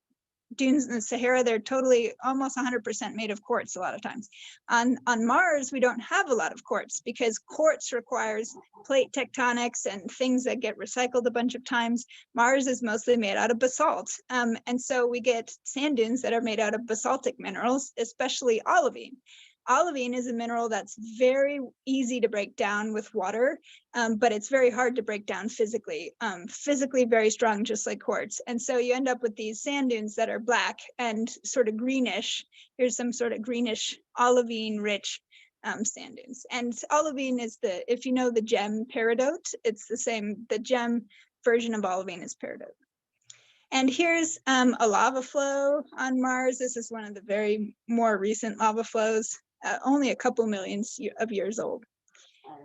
dunes in the Sahara, they're totally almost 100% made of quartz a lot of times. On Mars, we don't have a lot of quartz because quartz requires plate tectonics and things that get recycled a bunch of times. Mars is mostly made out of basalt. And so we get sand dunes that are made out of basaltic minerals, especially olivine. Olivine is a mineral that's very easy to break down with water, but it's very hard to break down physically. Physically very strong, just like quartz. And so you end up with these sand dunes that are black and sort of greenish. Here's some sort of greenish olivine-rich sand dunes. And olivine is if you know the gem peridot, it's the same, the gem version of olivine is peridot. And here's a lava flow on Mars. This is one of the very more recent lava flows. Only a couple millions of years old.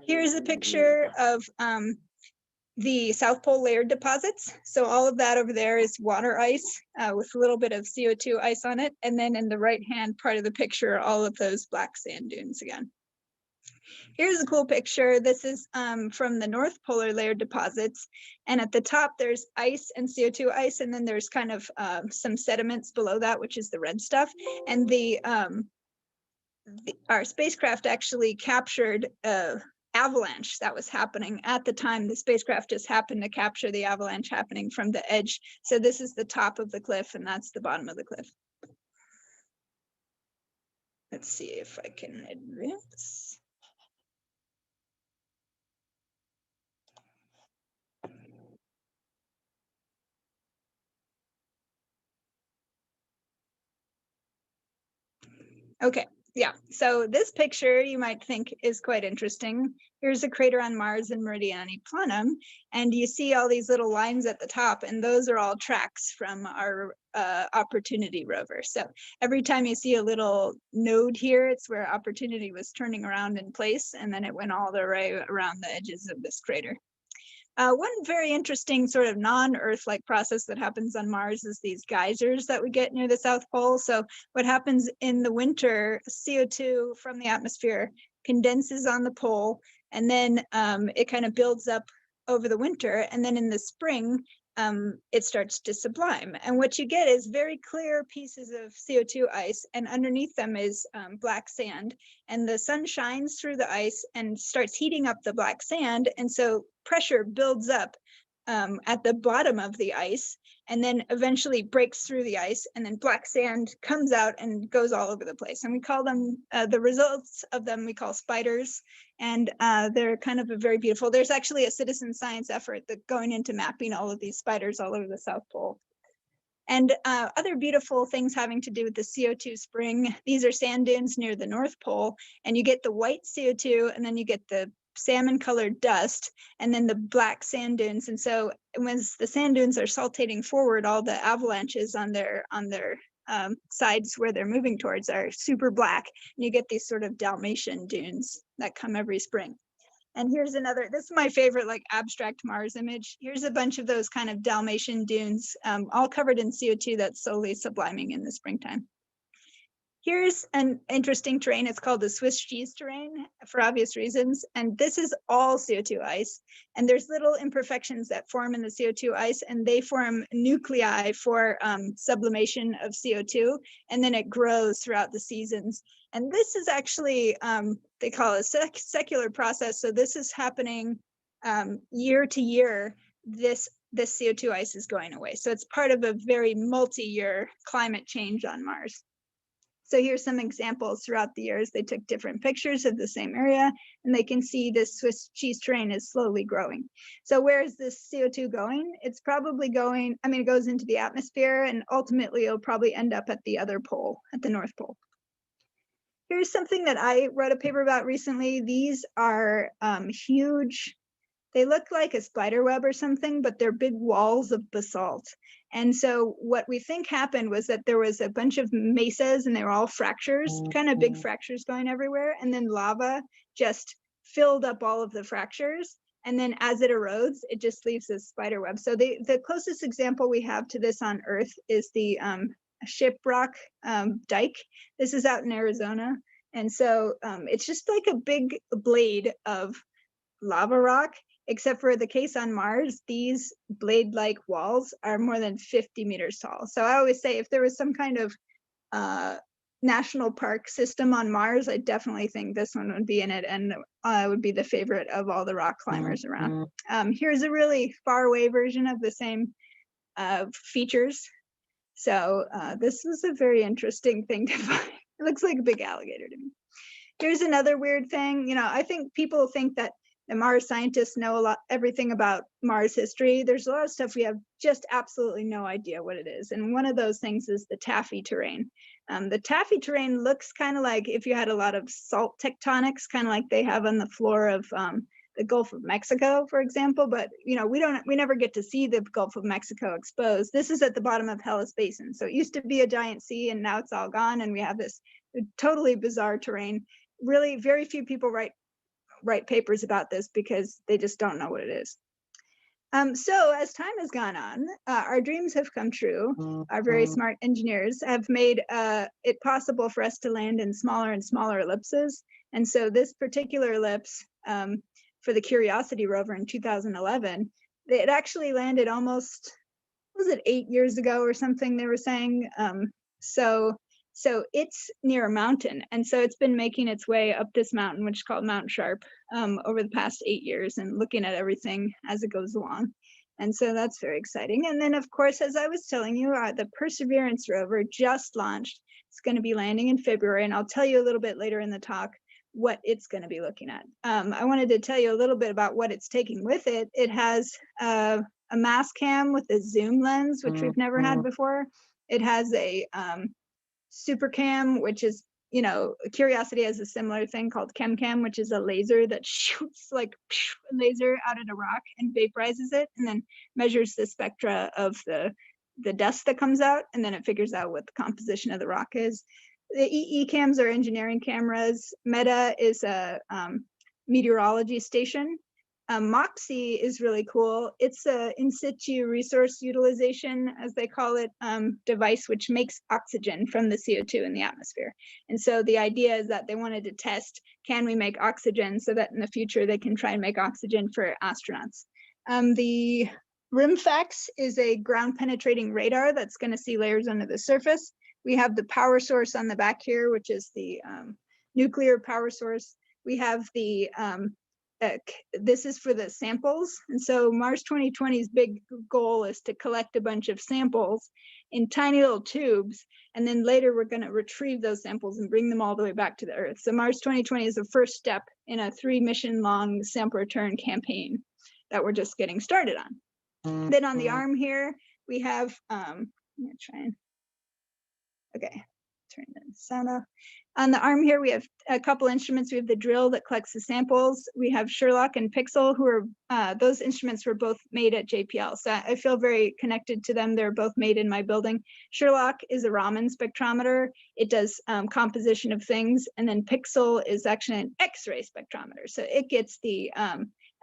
Here's a picture of the South Pole layered deposits. So all of that over there is water ice with a little bit of CO2 ice on it. And then in the right-hand part of the picture, all of those black sand dunes again. Here's a cool picture. This is from the North Polar layer deposits. And at the top, there's ice and CO2 ice. And then there's kind of some sediments below that, which is the red stuff. And our spacecraft actually captured avalanche that was happening at the time. The spacecraft just happened to capture the avalanche happening from the edge. So this is the top of the cliff, and that's the bottom of the cliff. Let's see if I can advance. Okay, yeah, so this picture you might think is quite interesting. Here's a crater on Mars in Meridiani Planum, and you see all these little lines at the top, and those are all tracks from our Opportunity rover. So every time you see a little node here, it's where Opportunity was turning around in place, and then it went all the way around the edges of this crater. One very interesting sort of non-Earth-like process that happens on Mars is these geysers that we get near the South Pole. So what happens in the winter, CO2 from the atmosphere condenses on the pole, and then it kind of builds up over the winter. And then in the spring, it starts to sublime. And what you get is very clear pieces of CO2 ice, and underneath them is black sand. And the sun shines through the ice and starts heating up the black sand. And so pressure builds up at the bottom of the ice, and then eventually breaks through the ice, and then black sand comes out and goes all over the place. And we call them, the results of them we call spiders, and they're kind of a very beautiful, there's actually a citizen science effort that going into mapping all of these spiders all over the South Pole. And other beautiful things having to do with the CO2 spring, these are sand dunes near the North Pole, and you get the white CO2, and then you get the salmon colored dust, and then the black sand dunes. And so when the sand dunes are saltating forward, all the avalanches on their sides where they're moving towards are super black, and you get these sort of Dalmatian dunes that come every spring. And here's another, this is my favorite like abstract Mars image. Here's a bunch of those kind of Dalmatian dunes, all covered in CO2 that's slowly subliming in the springtime. Here's an interesting terrain. It's called the Swiss cheese terrain for obvious reasons. And this is all CO2 ice. And there's little imperfections that form in the CO2 ice, and they form nuclei for sublimation of CO2. And then it grows throughout the seasons. And this is actually, they call it a secular process. So this is happening year to year. This CO2 ice is going away. So it's part of a very multi-year climate change on Mars. So here's some examples throughout the years. They took different pictures of the same area, and they can see this Swiss cheese terrain is slowly growing. So where is this CO2 going? It's probably going, I mean, it goes into the atmosphere, and ultimately it'll probably end up at the other pole, at the North Pole. Here's something that I wrote a paper about recently. These are huge, they look like a spider web or something, but they're big walls of basalt. And so what we think happened was that there was a bunch of mesas, and they were all fractures, kind of big fractures going everywhere. And then lava just filled up all of the fractures. And then as it erodes, it just leaves this spider web. So the closest example we have to this on Earth is the Shiprock dike. This is out in Arizona. And so it's just like a big blade of lava rock. Except for the case on Mars, these blade-like walls are more than 50 meters tall. So I always say if there was some kind of national park system on Mars, I definitely think this one would be in it, and would be the favorite of all the rock climbers around. Here's a really far away version of the same features. So this was a very interesting thing to find. It looks like a big alligator to me. Here's another weird thing. You know, I think people think that the Mars scientists know everything about Mars history. There's a lot of stuff we have just absolutely no idea what it is. And one of those things is the taffy terrain. The taffy terrain looks kind of like if you had a lot of salt tectonics, kind of like they have on the floor of the Gulf of Mexico, for example. But you know, we never get to see the Gulf of Mexico exposed. This is at the bottom of Hellas Basin. So it used to be a giant sea, and now it's all gone. And we have this totally bizarre terrain. Really, very few people write papers about this because they just don't know what it is. So as time has gone on, our dreams have come true. Our very smart engineers have made it possible for us to land in smaller and smaller ellipses. And so this particular ellipse for the Curiosity rover in 2011, it actually landed almost, was it 8 years ago or something they were saying? So it's near a mountain. And so it's been making its way up this mountain, which is called Mount Sharp, over the past 8 years and looking at everything as it goes along. And so that's very exciting. And then, of course, as I was telling you, the Perseverance rover just launched. It's going to be landing in February, and I'll tell you a little bit later in the talk what it's going to be looking at. I wanted to tell you a little bit about what it's taking with it. It has a mass cam with a zoom lens, which we've never had before. It has a super cam, which is, you know, Curiosity has a similar thing called chem, which is a laser that shoots like a laser out at a rock and vaporizes it, and then measures the spectra of the dust that comes out, and then it figures out what the composition of the rock is. The EE cams are engineering cameras. META is a meteorology station. MOXIE is really cool. It's a in situ resource utilization, as they call it, device, which makes oxygen from the CO2 in the atmosphere. And so the idea is that they wanted to test, can we make oxygen, so that in the future they can try and make oxygen for astronauts. The RIMFAX is a ground penetrating radar that's going to see layers under the surface. We have the power source on the back here, which is the nuclear power source. We have the this is for the samples. And so Mars 2020's big goal is to collect a bunch of samples in tiny little tubes. And then later we're going to retrieve those samples and bring them all the way back to the Earth. So Mars 2020 is the first step in a 3-mission long sample return campaign that we're just getting started on. Then on the arm here, we have, I'm going to try and, okay, turn the sound off. On the arm here, we have a couple instruments. We have the drill that collects the samples. We have Sherlock and Pixel, who are, those instruments were both made at JPL. So I feel very connected to them. They're both made in my building. Sherlock is a Raman spectrometer. It does composition of things. And then Pixel is actually an X-ray spectrometer. So it gets the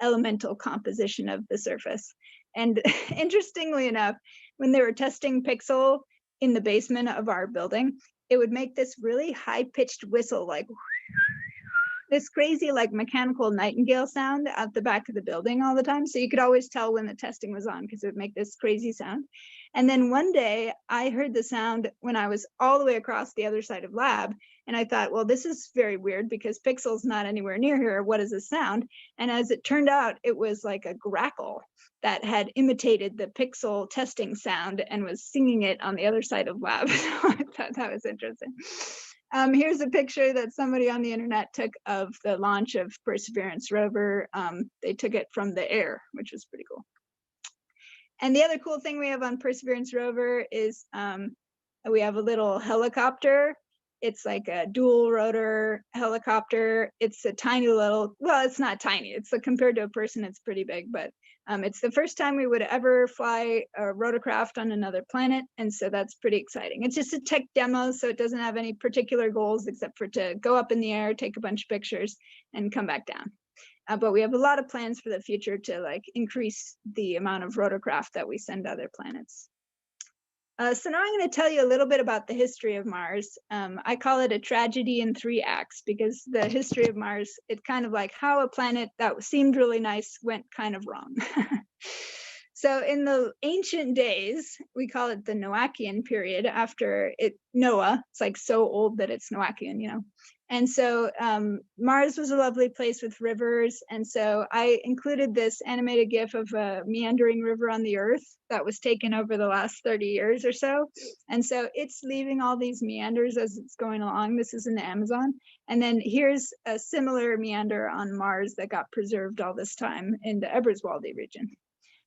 elemental composition of the surface. And interestingly enough, when they were testing Pixel in the basement of our building, it would make this really high-pitched whistle, like this crazy, like mechanical nightingale sound at the back of the building all the time. So you could always tell when the testing was on because it would make this crazy sound. And then one day I heard the sound when I was all the way across the other side of lab. And I thought, well, this is very weird because Pixel's not anywhere near here. What is this sound? And as it turned out, it was like a grackle that had imitated the Pixel testing sound and was singing it on the other side of lab. So I thought that was interesting. Here's a picture that somebody on the internet took of the launch of Perseverance rover. They took it from the air, which was pretty cool. And the other cool thing we have on Perseverance rover is we have a little helicopter. It's like a dual rotor helicopter. It's a tiny little, well, it's not tiny. It's compared to a person, it's pretty big, but it's the first time we would ever fly a rotorcraft on another planet. And so that's pretty exciting. It's just a tech demo, so it doesn't have any particular goals except for to go up in the air, take a bunch of pictures and come back down. But we have a lot of plans for the future to like increase the amount of rotorcraft that we send to other planets. So now I'm going to tell you a little bit about the history of Mars. I call it a tragedy in 3 acts because the history of Mars, it's kind of like how a planet that seemed really nice went kind of wrong. So in the ancient days, we call it the Noachian period after Noah. It's like so old that it's Noachian, you know. And so Mars was a lovely place with rivers. And so I included this animated GIF of a meandering river on the Earth that was taken over the last 30 years or so. And so it's leaving all these meanders as it's going along. This is in the Amazon. And then here's a similar meander on Mars that got preserved all this time in the Eberswalde region.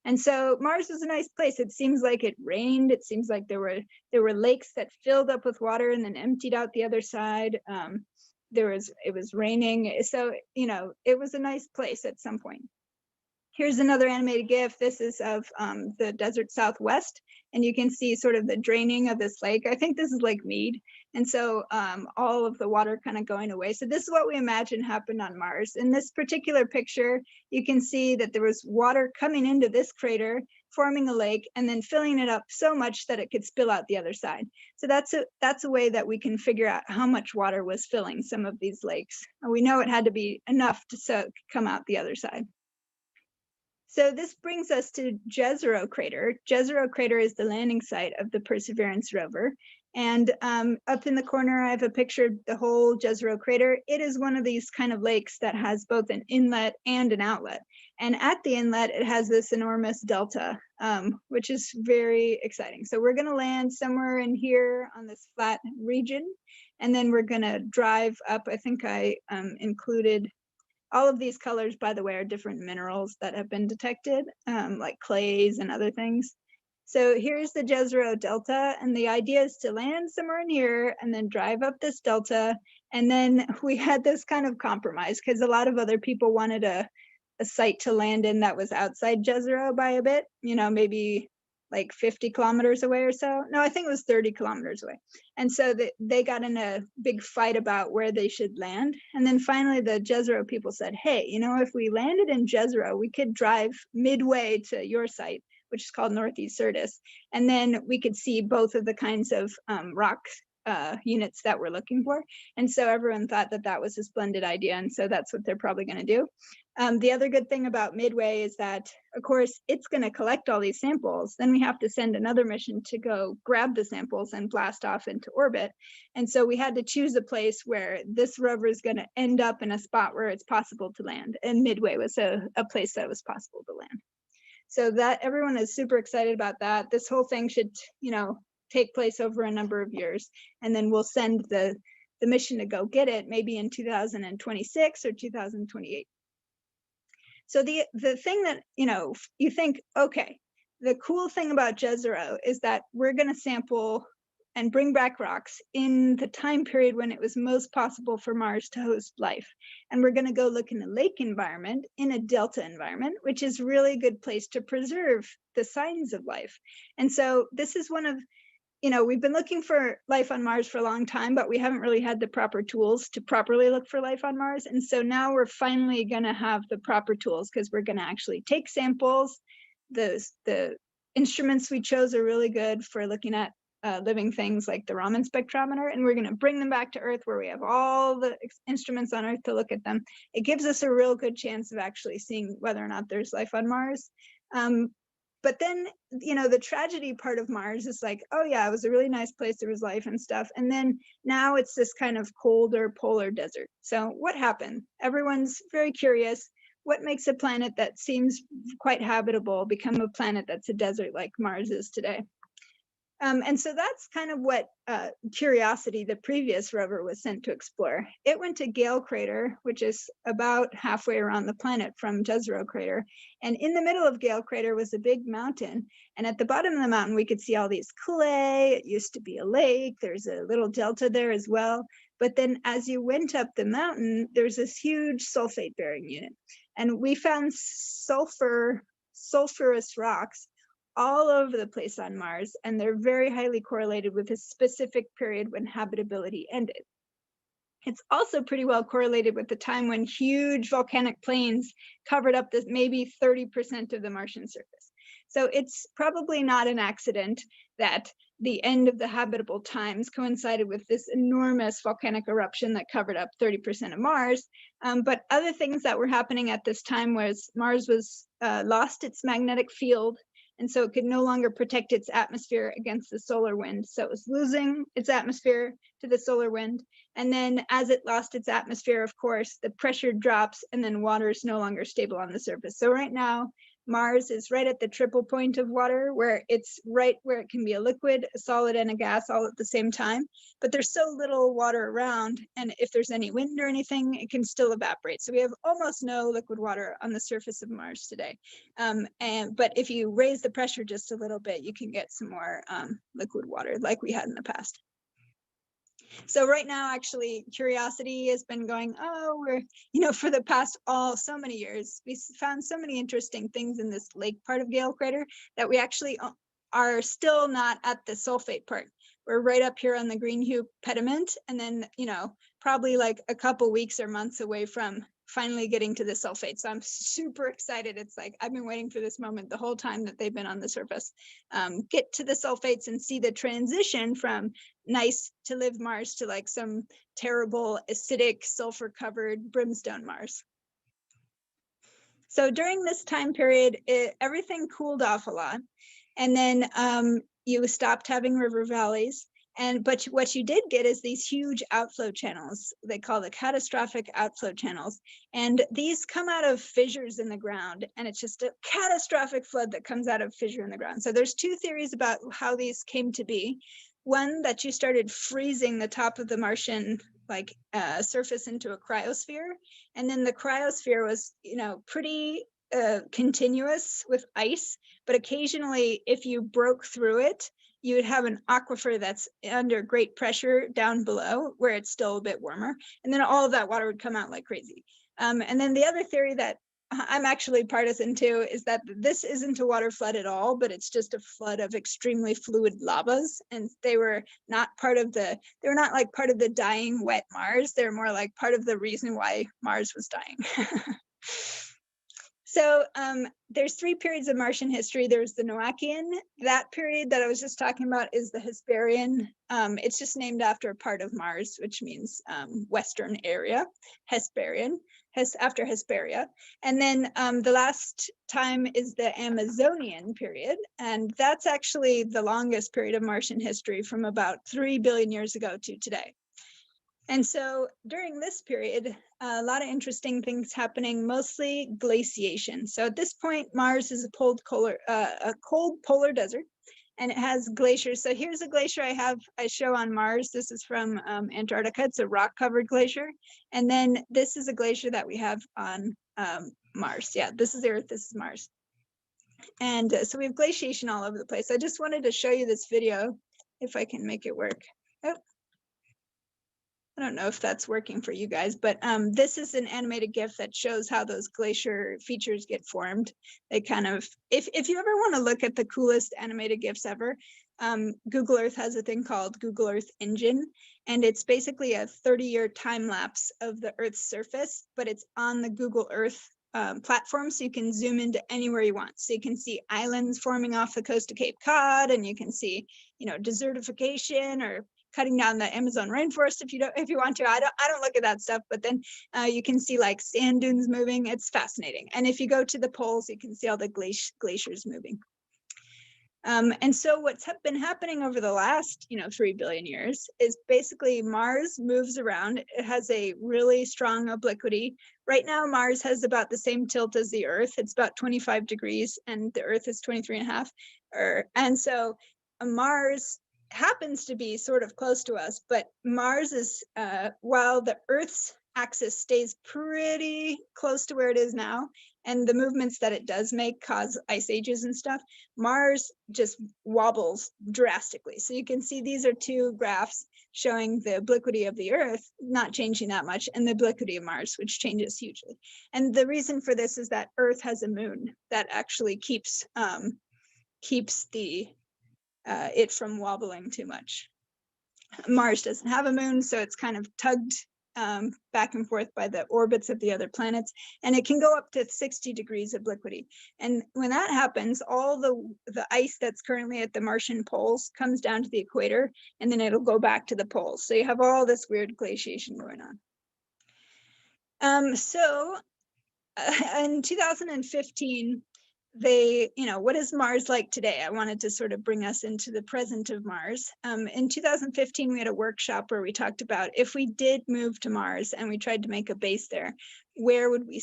And so Mars was a nice place. It seems like it rained. It seems like there were lakes that filled up with water and then emptied out the other side. It was raining. So, you know, it was a nice place at some point. Here's another animated GIF. This is of the desert Southwest, and you can see sort of the draining of this lake. I think this is Lake Mead. And so all of the water kind of going away. So this is what we imagine happened on Mars. In this particular picture, you can see that there was water coming into this crater, forming a lake, and then filling it up so much that it could spill out the other side. So that's a way that we can figure out how much water was filling some of these lakes. And we know it had to be enough to come out the other side. So this brings us to Jezero Crater. Jezero Crater is the landing site of the Perseverance rover. And up in the corner, I have a picture of the whole Jezero Crater. It is one of these kind of lakes that has both an inlet and an outlet. And at the inlet, it has this enormous delta, which is very exciting. So we're gonna land somewhere in here on this flat region. And then we're gonna drive up. I think I included all of these colors, by the way, are different minerals that have been detected, like clays and other things. So here's the Jezero Delta, and the idea is to land somewhere in here and then drive up this delta. And then we had this kind of compromise because a lot of other people wanted a site to land in that was outside Jezero by a bit, you know, maybe like 50 kilometers away or so. No, I think it was 30 kilometers away. And so they got in a big fight about where they should land. And then finally the Jezero people said, hey, you know, if we landed in Jezero, we could drive midway to your site, which is called Northeast Syrtis. And then we could see both of the kinds of rock units that we're looking for. And so everyone thought that that was a splendid idea. And so that's what they're probably gonna do. The other good thing about Midway is that, of course, it's gonna collect all these samples. Then we have to send another mission to go grab the samples and blast off into orbit. And so we had to choose a place where this rover is gonna end up in a spot where it's possible to land. And Midway was a place that was possible to land. So that everyone is super excited about that. This whole thing should, you know, take place over a number of years. And then we'll send the mission to go get it maybe in 2026 or 2028. So the thing that, you know, you think, okay, the cool thing about Jezero is that we're gonna sample and bring back rocks in the time period when it was most possible for Mars to host life. And we're gonna go look in a lake environment, in a delta environment, which is really a good place to preserve the signs of life. And so this is one of, you know, we've been looking for life on Mars for a long time, but we haven't really had the proper tools to properly look for life on Mars. And so now we're finally gonna have the proper tools because we're gonna actually take samples. The instruments we chose are really good for looking at living things like the Raman spectrometer, and we're gonna bring them back to Earth where we have all the instruments on Earth to look at them. It gives us a real good chance of actually seeing whether or not there's life on Mars. But then, you know, the tragedy part of Mars is like, oh yeah, it was a really nice place, there was life and stuff. And then now it's this kind of colder polar desert. So what happened? Everyone's very curious. What makes a planet that seems quite habitable become a planet that's a desert like Mars is today? And so that's kind of what Curiosity, the previous rover, was sent to explore. It went to Gale Crater, which is about halfway around the planet from Jezero Crater. And in the middle of Gale Crater was a big mountain. And at the bottom of the mountain, we could see all these clay. It used to be a lake. There's a little delta there as well. But then as you went up the mountain, there's this huge sulfate bearing unit. And we found sulfurous rocks all over the place on Mars, and they're very highly correlated with a specific period when habitability ended. It's also pretty well correlated with the time when huge volcanic plains covered up this maybe 30% of the Martian surface. So it's probably not an accident that the end of the habitable times coincided with this enormous volcanic eruption that covered up 30% of Mars. But other things that were happening at this time was Mars was lost its magnetic field, and so it could no longer protect its atmosphere against the solar wind. So it was losing its atmosphere to the solar wind. And then as it lost its atmosphere, of course, the pressure drops and then water is no longer stable on the surface. So right now, Mars is right at the triple point of water, where it's right where it can be a liquid, a solid, and a gas all at the same time. But there's so little water around, and if there's any wind or anything, it can still evaporate. So we have almost no liquid water on the surface of Mars today. But if you raise the pressure just a little bit, you can get some more liquid water like we had in the past. So right now, actually, Curiosity has been going, we're, you know, for the past so many years, we found so many interesting things in this lake part of Gale Crater that we actually are still not at the sulfate part. We're right up here on the green hue pediment, and then, you know, probably like a couple weeks or months away from finally getting to the sulfate. So I'm super excited. It's like I've been waiting for this moment the whole time that they've been on the surface. Get to the sulfates and see the transition from nice to live Mars to like some terrible acidic sulfur covered brimstone Mars. So during this time period, everything cooled off a lot. And then you stopped having river valleys. But what you did get is these huge outflow channels. They call the catastrophic outflow channels. And these come out of fissures in the ground. And it's just a catastrophic flood that comes out of fissure in the ground. So there's two theories about how these came to be. One, that you started freezing the top of the Martian surface into a cryosphere. And then the cryosphere was, pretty continuous with ice. But occasionally, if you broke through it, you would have an aquifer that's under great pressure down below where it's still a bit warmer. And then all of that water would come out like crazy. And then the other theory that I'm actually partisan to is that this isn't a water flood at all, but it's just a flood of extremely fluid lavas. And they were not part of they were not like part of the dying wet Mars. They're more like part of the reason why Mars was dying. So there's three periods of Martian history. There's the Noachian. That period that I was just talking about is the Hesperian. It's just named after a part of Mars, which means western area, Hesperian, after Hesperia. And then the last time is the Amazonian period. And that's actually the longest period of Martian history from about 3 billion years ago to today. And so during this period, a lot of interesting things happening, mostly glaciation. So at this point, Mars is a cold polar desert, and it has glaciers. So here's a glacier I show on Mars. This is from Antarctica. It's a rock-covered glacier. And then this is a glacier that we have on Mars. Yeah, this is Earth, this is Mars. And so we have glaciation all over the place. I just wanted to show you this video, if I can make it work. Oh. I don't know if that's working for you guys, but this is an animated GIF that shows how those glacier features get formed. They kind of, if you ever want to look at the coolest animated GIFs ever, Google Earth has a thing called Google Earth Engine, and it's basically a 30-year time lapse of the Earth's surface, but it's on the Google Earth platform, so you can zoom into anywhere you want. So you can see islands forming off the coast of Cape Cod, and you can see, desertification or cutting down the Amazon rainforest if you want to. I don't look at that stuff, but then you can see like sand dunes moving. It's fascinating. And if you go to the poles, you can see all the glaciers moving. And so what's been happening over the last 3 billion years is basically Mars moves around. It has a really strong obliquity. Right now, Mars has about the same tilt as the Earth. It's about 25 degrees, and the Earth is 23.5. And so Mars happens to be sort of close to us, but Mars is, while the Earth's axis stays pretty close to where it is now, and the movements that it does make cause ice ages and stuff, Mars just wobbles drastically. So you can see these are two graphs showing the obliquity of the Earth not changing that much, and the obliquity of Mars, which changes hugely. And the reason for this is that Earth has a moon that actually keeps it from wobbling too much. Mars doesn't have a moon, so it's kind of tugged back and forth by the orbits of the other planets, and it can go up to 60 degrees obliquity. And when that happens, all the ice that's currently at the Martian poles comes down to the equator, and then it'll go back to the poles. So you have all this weird glaciation going on. So in 2015, what is Mars like today? I wanted to sort of bring us into the present of Mars. In 2015, we had a workshop where we talked about if we did move to Mars and we tried to make a base there, where would we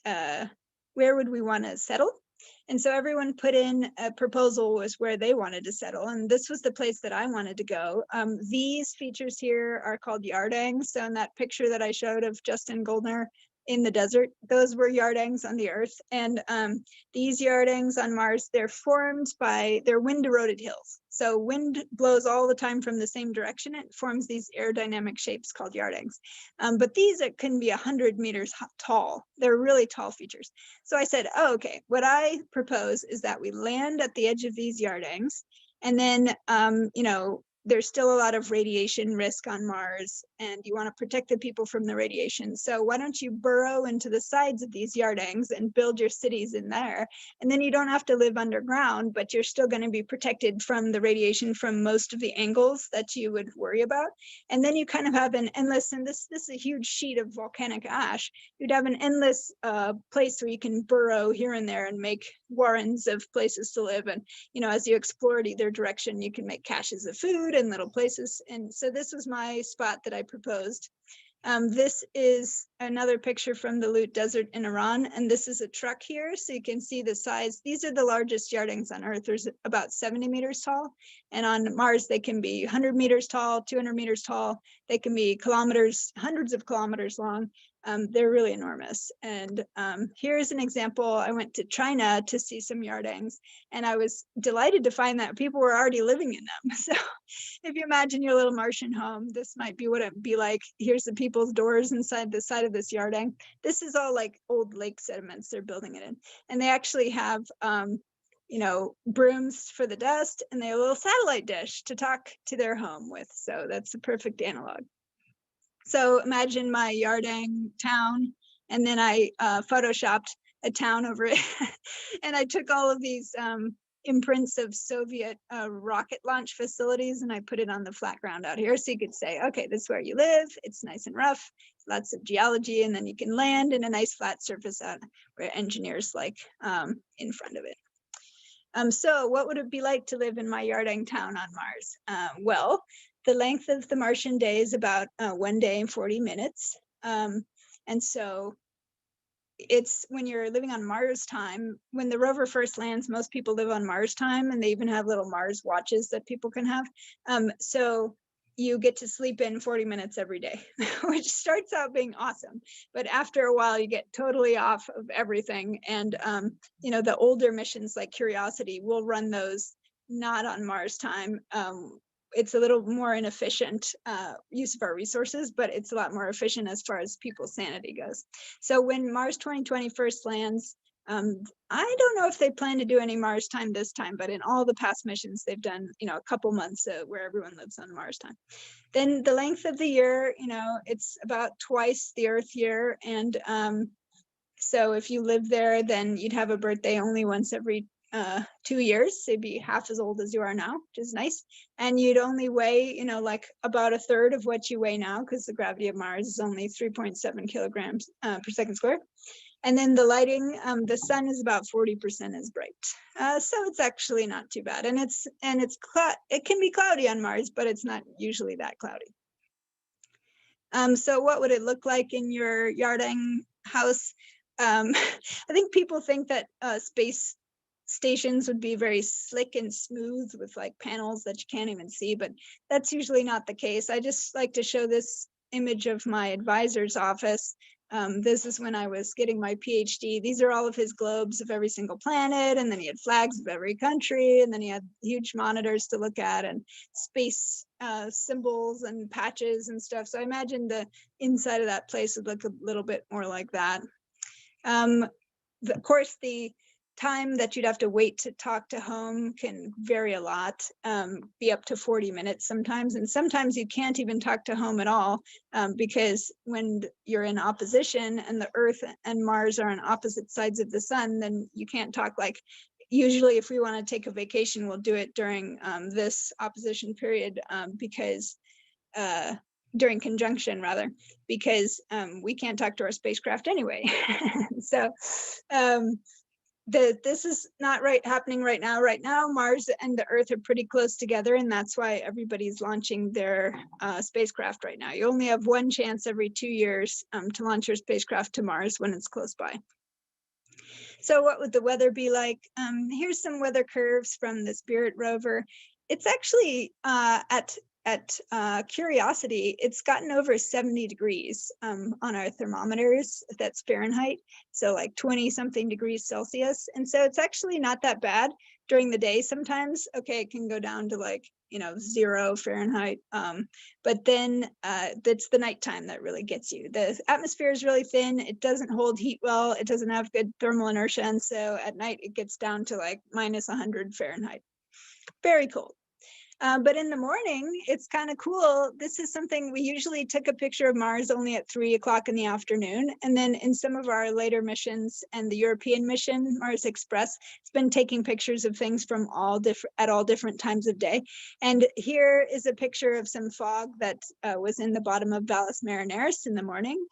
where would we want to settle? And so everyone put in a proposal was where they wanted to settle. And this was the place that I wanted to go. These features here are called yardangs. So in that picture that I showed of Justin Goldner in the desert, those were yardangs on the Earth. And these yardangs on Mars, they're wind eroded hills. So wind blows all the time from the same direction. It forms these aerodynamic shapes called yardangs. But these can be 100 meters tall. They're really tall features. So I said, oh, okay, what I propose is that we land at the edge of these yardangs, and then, there's still a lot of radiation risk on Mars, and you want to protect the people from the radiation. So why don't you burrow into the sides of these yardings and build your cities in there? And then you don't have to live underground, but you're still going to be protected from the radiation from most of the angles that you would worry about. And then you kind of have an endless, and this is a huge sheet of volcanic ash, you'd have an endless place where you can burrow here and there and make warrens of places to live. And, you know, as you explore either direction, you can make caches of food and little places. And so this was my spot that I proposed. This is another picture from the Lut Desert in Iran, and this is a truck here, so you can see the size. These are the largest yardings on Earth. There's about 70 meters tall, and on Mars they can be 100 meters tall, 200 meters tall. They can be kilometers, hundreds of kilometers long. They're really enormous. And here's an example. I went to China to see some yardings, and I was delighted to find that people were already living in them. So if you imagine your little Martian home, this might be what it'd be like. Here's the people's doors inside the side of this yarding. This is all like old lake sediments they're building it in. And they actually have, you know, brooms for the dust, and they have a little satellite dish to talk to their home with. So that's the perfect analog. So imagine my yarding town, and then I photoshopped a town over it. And I took all of these imprints of Soviet rocket launch facilities, and I put it on the flat ground out here. So you could say, okay, this is where you live. It's nice and rough, lots of geology, and then you can land in a nice flat surface out where engineers like in front of it. So what would it be like to live in my yarding town on Mars? Well, the length of the Martian day is about 1 day and 40 minutes. And so it's when you're living on Mars time, when the rover first lands, most people live on Mars time, and they even have little Mars watches that people can have. So you get to sleep in 40 minutes every day, which starts out being awesome. But after a while, you get totally off of everything. And, you know, the older missions like Curiosity will run those not on Mars time. It's a little more inefficient use of our resources, but it's a lot more efficient as far as people's sanity goes. So when Mars 2020 first lands, I don't know if they plan to do any Mars time this time, but in all the past missions, they've done, you know, a couple months where everyone lives on Mars time. Then the length of the year, you know, it's about twice the Earth year. And so if you live there, then you'd have a birthday only once every 2 years, so you'd be half as old as you are now, which is nice. And you'd only weigh, you know, like about a third of what you weigh now, because the gravity of Mars is only 3.7 kilograms per second squared. And then the lighting, the sun is about 40% as bright. So it's actually not too bad. And it can be cloudy on Mars, but it's not usually that cloudy. So what would it look like in your yarding house? I think people think that space stations would be very slick and smooth with like panels that you can't even see, but that's usually not the case. I just like to show this image of my advisor's office. This is when I was getting my PhD. These are all of his globes of every single planet, and then he had flags of every country, and then he had huge monitors to look at and space symbols and patches and stuff. So I imagine the inside of that place would look a little bit more like that. Of course, the time that you'd have to wait to talk to home can vary a lot, be up to 40 minutes sometimes. And sometimes you can't even talk to home at all, because when you're in opposition and the Earth and Mars are on opposite sides of the sun, then you can't talk. Like usually if we want to take a vacation, we'll do it during this opposition period, because during conjunction rather, because we can't talk to our spacecraft anyway. So this is not happening right now. Right now, Mars and the Earth are pretty close together, and that's why everybody's launching their spacecraft right now. You only have one chance every 2 years to launch your spacecraft to Mars when it's close by. So what would the weather be like? Here's some weather curves from the Spirit rover. It's actually at Curiosity, it's gotten over 70 degrees on our thermometers. That's Fahrenheit, so like 20 something degrees Celsius. And so it's actually not that bad during the day. Sometimes, okay, it can go down to like, 0 Fahrenheit. But then that's the nighttime that really gets you. The atmosphere is really thin. It doesn't hold heat well. It doesn't have good thermal inertia. And so at night it gets down to like -100 Fahrenheit. Very cold. But in the morning, it's kind of cool. This is something we usually took a picture of Mars only at 3 o'clock in the afternoon. And then in some of our later missions and the European mission, Mars Express, it's been taking pictures of things from at all different times of day. And here is a picture of some fog that was in the bottom of Valles Marineris in the morning.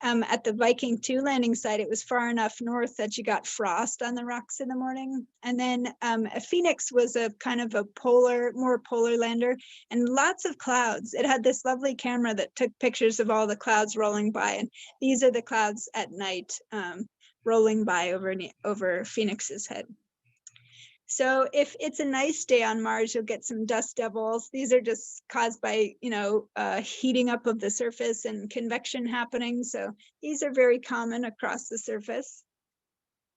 At the Viking 2 landing site, it was far enough north that you got frost on the rocks in the morning. And then Phoenix was a kind of a more polar lander, and lots of clouds. It had this lovely camera that took pictures of all the clouds rolling by. And these are the clouds at night rolling by over Phoenix's head. So if it's a nice day on Mars, you'll get some dust devils. These are just caused by, heating up of the surface and convection happening. So these are very common across the surface.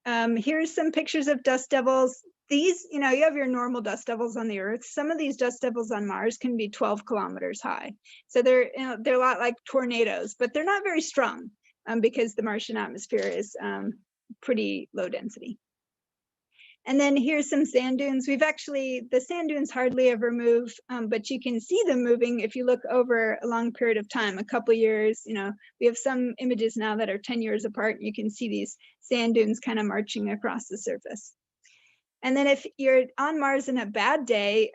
Here's some pictures of dust devils. These, you have your normal dust devils on the Earth. Some of these dust devils on Mars can be 12 kilometers high. So they're a lot like tornadoes, but they're not very strong because the Martian atmosphere is pretty low density. And then here's some sand dunes. The sand dunes hardly ever move, but you can see them moving if you look over a long period of time, a couple years. We have some images now that are 10 years apart, and you can see these sand dunes kind of marching across the surface. And then if you're on Mars in a bad day,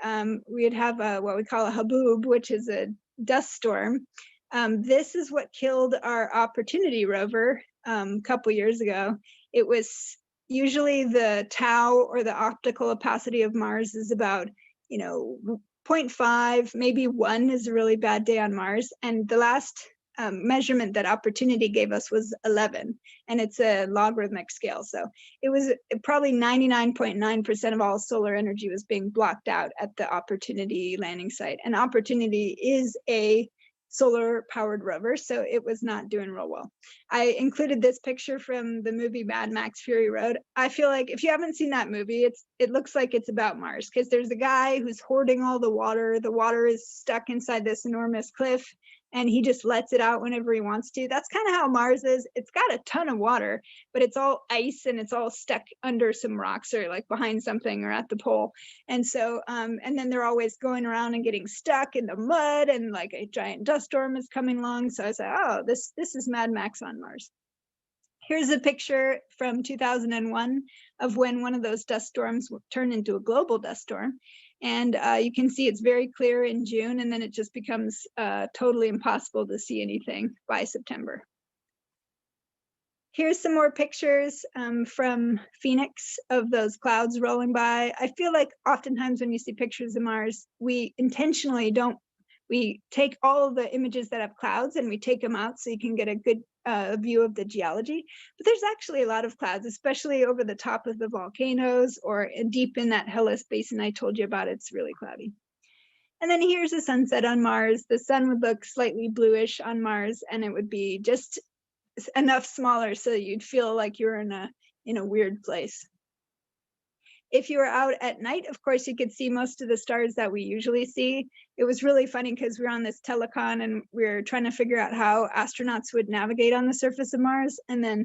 we'd have what we call a haboob, which is a dust storm. This is what killed our Opportunity rover a couple years ago. It was usually the tau, or the optical opacity of Mars, is about 0.5, maybe 1 is a really bad day on Mars. And the last measurement that Opportunity gave us was 11, and it's a logarithmic scale. So it was probably 99.9% of all solar energy was being blocked out at the Opportunity landing site. And Opportunity is a solar powered rover, so it was not doing real well. I included this picture from the movie Mad Max Fury Road. I feel like if you haven't seen that movie, it looks like it's about Mars, because there's a guy who's hoarding all the water. The water is stuck inside this enormous cliff, and he just lets it out whenever he wants to. That's kind of how Mars is. It's got a ton of water, but it's all ice, and it's all stuck under some rocks, or like behind something, or at the pole. And so, and then they're always going around and getting stuck in the mud, and like a giant dust storm is coming along. So I said, oh, this is Mad Max on Mars. Here's a picture from 2001 of when one of those dust storms turned into a global dust storm. And you can see it's very clear in June, and then it just becomes totally impossible to see anything by September. Here's some more pictures from Phoenix of those clouds rolling by. I feel like oftentimes when you see pictures of Mars, we intentionally we take all of the images that have clouds and we take them out so you can get a good view of the geology. But there's actually a lot of clouds, especially over the top of the volcanoes, or deep in that Hellas basin I told you about. It's really cloudy. And then here's a sunset on Mars. The sun would look slightly bluish on Mars, and it would be just enough smaller so you'd feel like you're in a weird place. If you were out at night, of course, you could see most of the stars that we usually see. It was really funny because we were on this telecon and we were trying to figure out how astronauts would navigate on the surface of Mars. And then,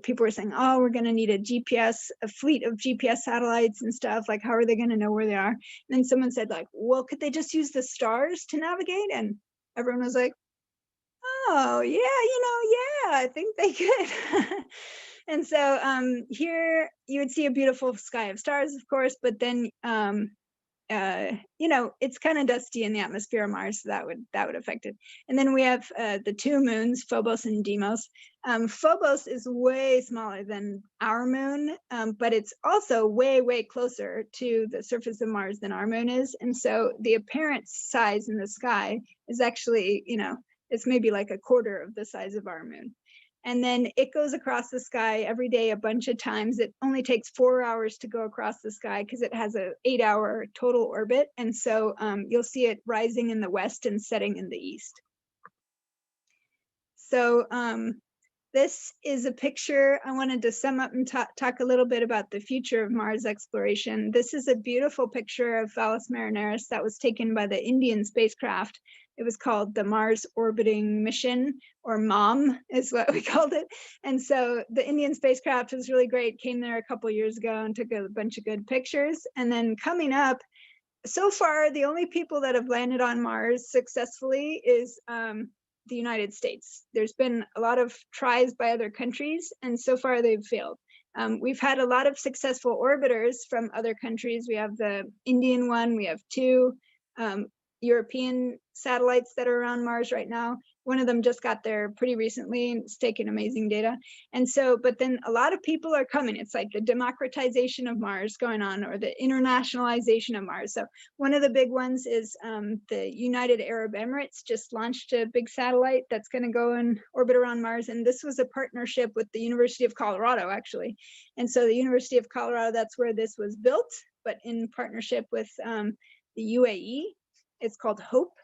people were saying, oh, we're going to need a fleet of GPS satellites and stuff. Like, how are they going to know where they are? And then someone said, like, well, could they just use the stars to navigate? And everyone was like, oh, yeah, I think they could. And so here you would see a beautiful sky of stars, of course, but then, it's kind of dusty in the atmosphere of Mars, so that would affect it. And then we have the two moons, Phobos and Deimos. Phobos is way smaller than our moon, but it's also way, way closer to the surface of Mars than our moon is. And so the apparent size in the sky is actually, it's maybe like a quarter of the size of our moon. And then it goes across the sky every day a bunch of times. It only takes 4 hours to go across the sky because it has an 8-hour total orbit. And so you'll see it rising in the west and setting in the east. So this is a picture. I wanted to sum up and talk a little bit about the future of Mars exploration. This is a beautiful picture of Valles Marineris that was taken by the Indian spacecraft. It was called the Mars Orbiting Mission, or MOM is what we called it. And so the Indian spacecraft was really great, came there a couple years ago and took a bunch of good pictures. And then coming up, so far, the only people that have landed on Mars successfully is the United States. There's been a lot of tries by other countries, and so far they've failed. We've had a lot of successful orbiters from other countries. We have the Indian one, we have 2 European satellites that are around Mars right now. One of them just got there pretty recently and it's taken amazing data. And so, but then a lot of people are coming. It's like the democratization of Mars going on, or the internationalization of Mars. So one of the big ones is the United Arab Emirates just launched a big satellite that's going to go and orbit around Mars. And this was a partnership with the University of Colorado, actually. And so the University of Colorado, that's where this was built, but in partnership with the UAE. It's called HOPE.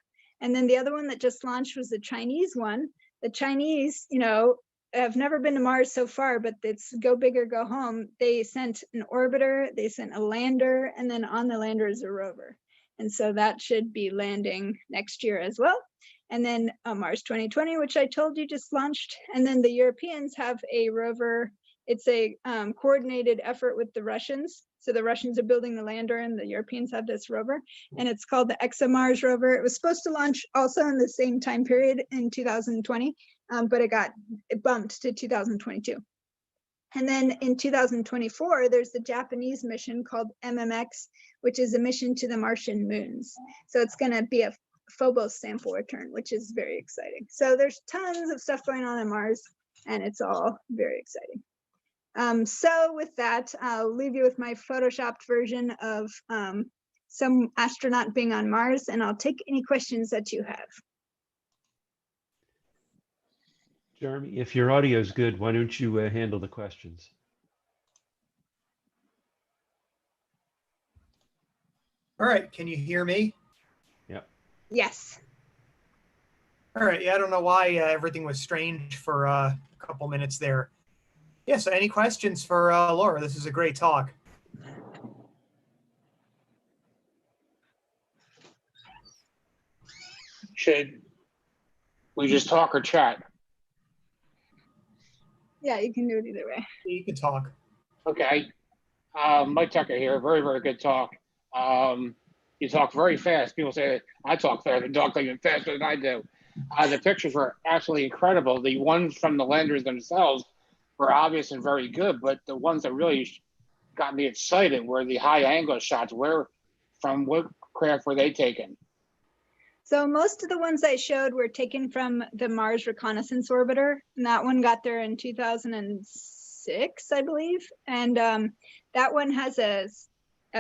And then the other one that just launched was the Chinese one. The Chinese, you know, have never been to Mars so far, but it's go big or go home. They sent an orbiter, they sent a lander, and then on the lander is a rover. And so that should be landing next year as well. And then Mars 2020, which I told you just launched. And then the Europeans have a rover. It's a coordinated effort with the Russians. So the Russians are building the lander and the Europeans have this rover, and it's called the ExoMars rover. It was supposed to launch also in the same time period in 2020, but it bumped to 2022. And then in 2024, there's the Japanese mission called MMX, which is a mission to the Martian moons. So it's going to be a Phobos sample return, which is very exciting. So there's tons of stuff going on Mars, and it's all very exciting. So with that, I'll leave you with my photoshopped version of some astronaut being on Mars, and I'll take any questions that you have. Jeremy, if your audio is good, why don't you handle the questions? All right, can you hear me? Yep. Yes. All right, yeah, I don't know why everything was strange for a couple minutes there. Yeah, so any questions for Laura? This is a great talk. Should we just talk or chat? Yeah, you can do it either way. You can talk. Okay. Mike Tucker here. Very, very good talk. You talk very fast. People say I talk fast and talk even faster than I do. The pictures were absolutely incredible. The ones from the landers themselves were obvious and very good, but the ones that really got me excited were the high angle shots. From what craft were they taken? So most of the ones I showed were taken from the Mars Reconnaissance Orbiter, and that one got there in 2006, I believe. And that one has a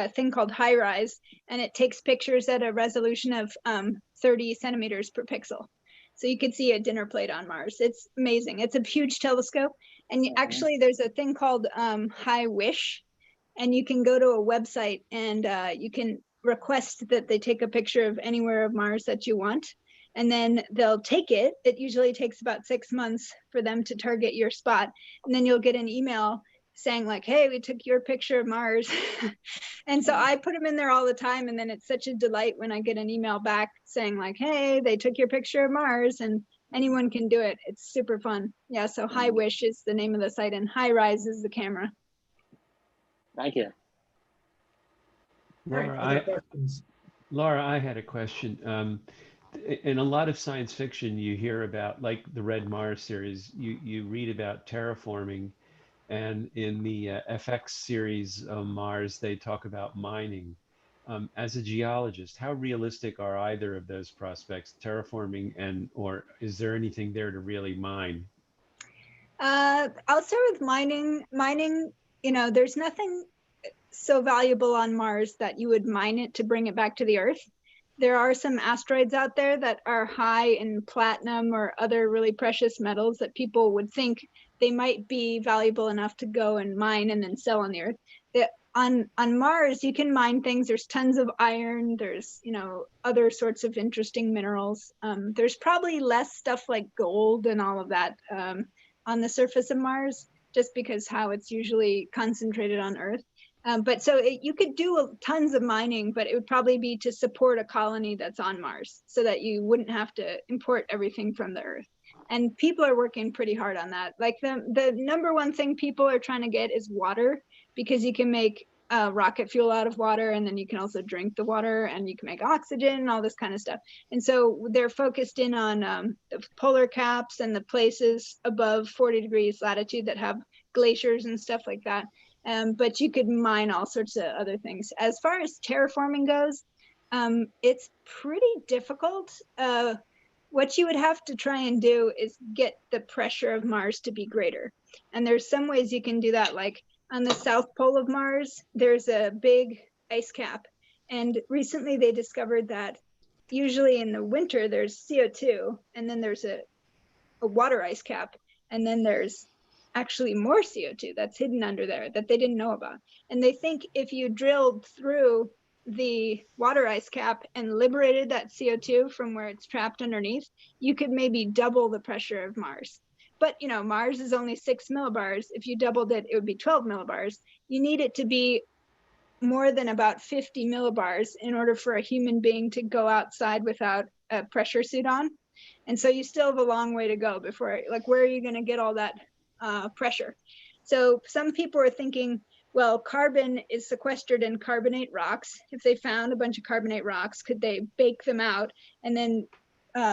thing called high rise, and it takes pictures at a resolution of 30 centimeters per pixel. So you could see a dinner plate on Mars. It's amazing. It's a huge telescope. And actually there's a thing called High Wish, and you can go to a website and you can request that they take a picture of anywhere of Mars that you want. And then they'll take it. It usually takes about 6 months for them to target your spot. And then you'll get an email saying like, hey, we took your picture of Mars. And so I put them in there all the time. And then it's such a delight when I get an email back saying like, hey, they took your picture of Mars, and anyone can do it. It's super fun. Yeah, so High Wish is the name of the site, and High Rise is the camera. Thank you. Laura, I had a question. In a lot of science fiction, you hear about, like the Red Mars series, you read about terraforming. And in the FX series Mars, they talk about mining. As a geologist, how realistic are either of those prospects, terraforming or is there anything there to really mine? I'll start with mining. Mining, you know, there's nothing so valuable on Mars that you would mine it to bring it back to the Earth. There are some asteroids out there that are high in platinum or other really precious metals that people would think they might be valuable enough to go and mine and then sell on the Earth. On Mars, you can mine things. There's tons of iron. There's, you know, other sorts of interesting minerals. There's probably less stuff like gold and all of that on the surface of Mars, just because how it's usually concentrated on Earth. But so you could do tons of mining, but it would probably be to support a colony that's on Mars so that you wouldn't have to import everything from the Earth. And people are working pretty hard on that. Like the number one thing people are trying to get is water, because you can make rocket fuel out of water, and then you can also drink the water, and you can make oxygen and all this kind of stuff. And so they're focused in on the polar caps and the places above 40 degrees latitude that have glaciers and stuff like that. But you could mine all sorts of other things. As far as terraforming goes, it's pretty difficult. What you would have to try and do is get the pressure of Mars to be greater. And there's some ways you can do that, like on the south pole of Mars, there's a big ice cap. And recently they discovered that usually in the winter, there's CO2, and then there's a water ice cap. And then there's actually more CO2 that's hidden under there that they didn't know about. And they think if you drilled through the water ice cap and liberated that CO2 from where it's trapped underneath, you could maybe double the pressure of Mars. But you know, Mars is only 6 millibars. If you doubled it, it would be 12 millibars. You need it to be more than about 50 millibars in order for a human being to go outside without a pressure suit on. And so you still have a long way to go before, like, where are you going to get all that pressure? So some people are thinking, well, carbon is sequestered in carbonate rocks. If they found a bunch of carbonate rocks, could they bake them out and then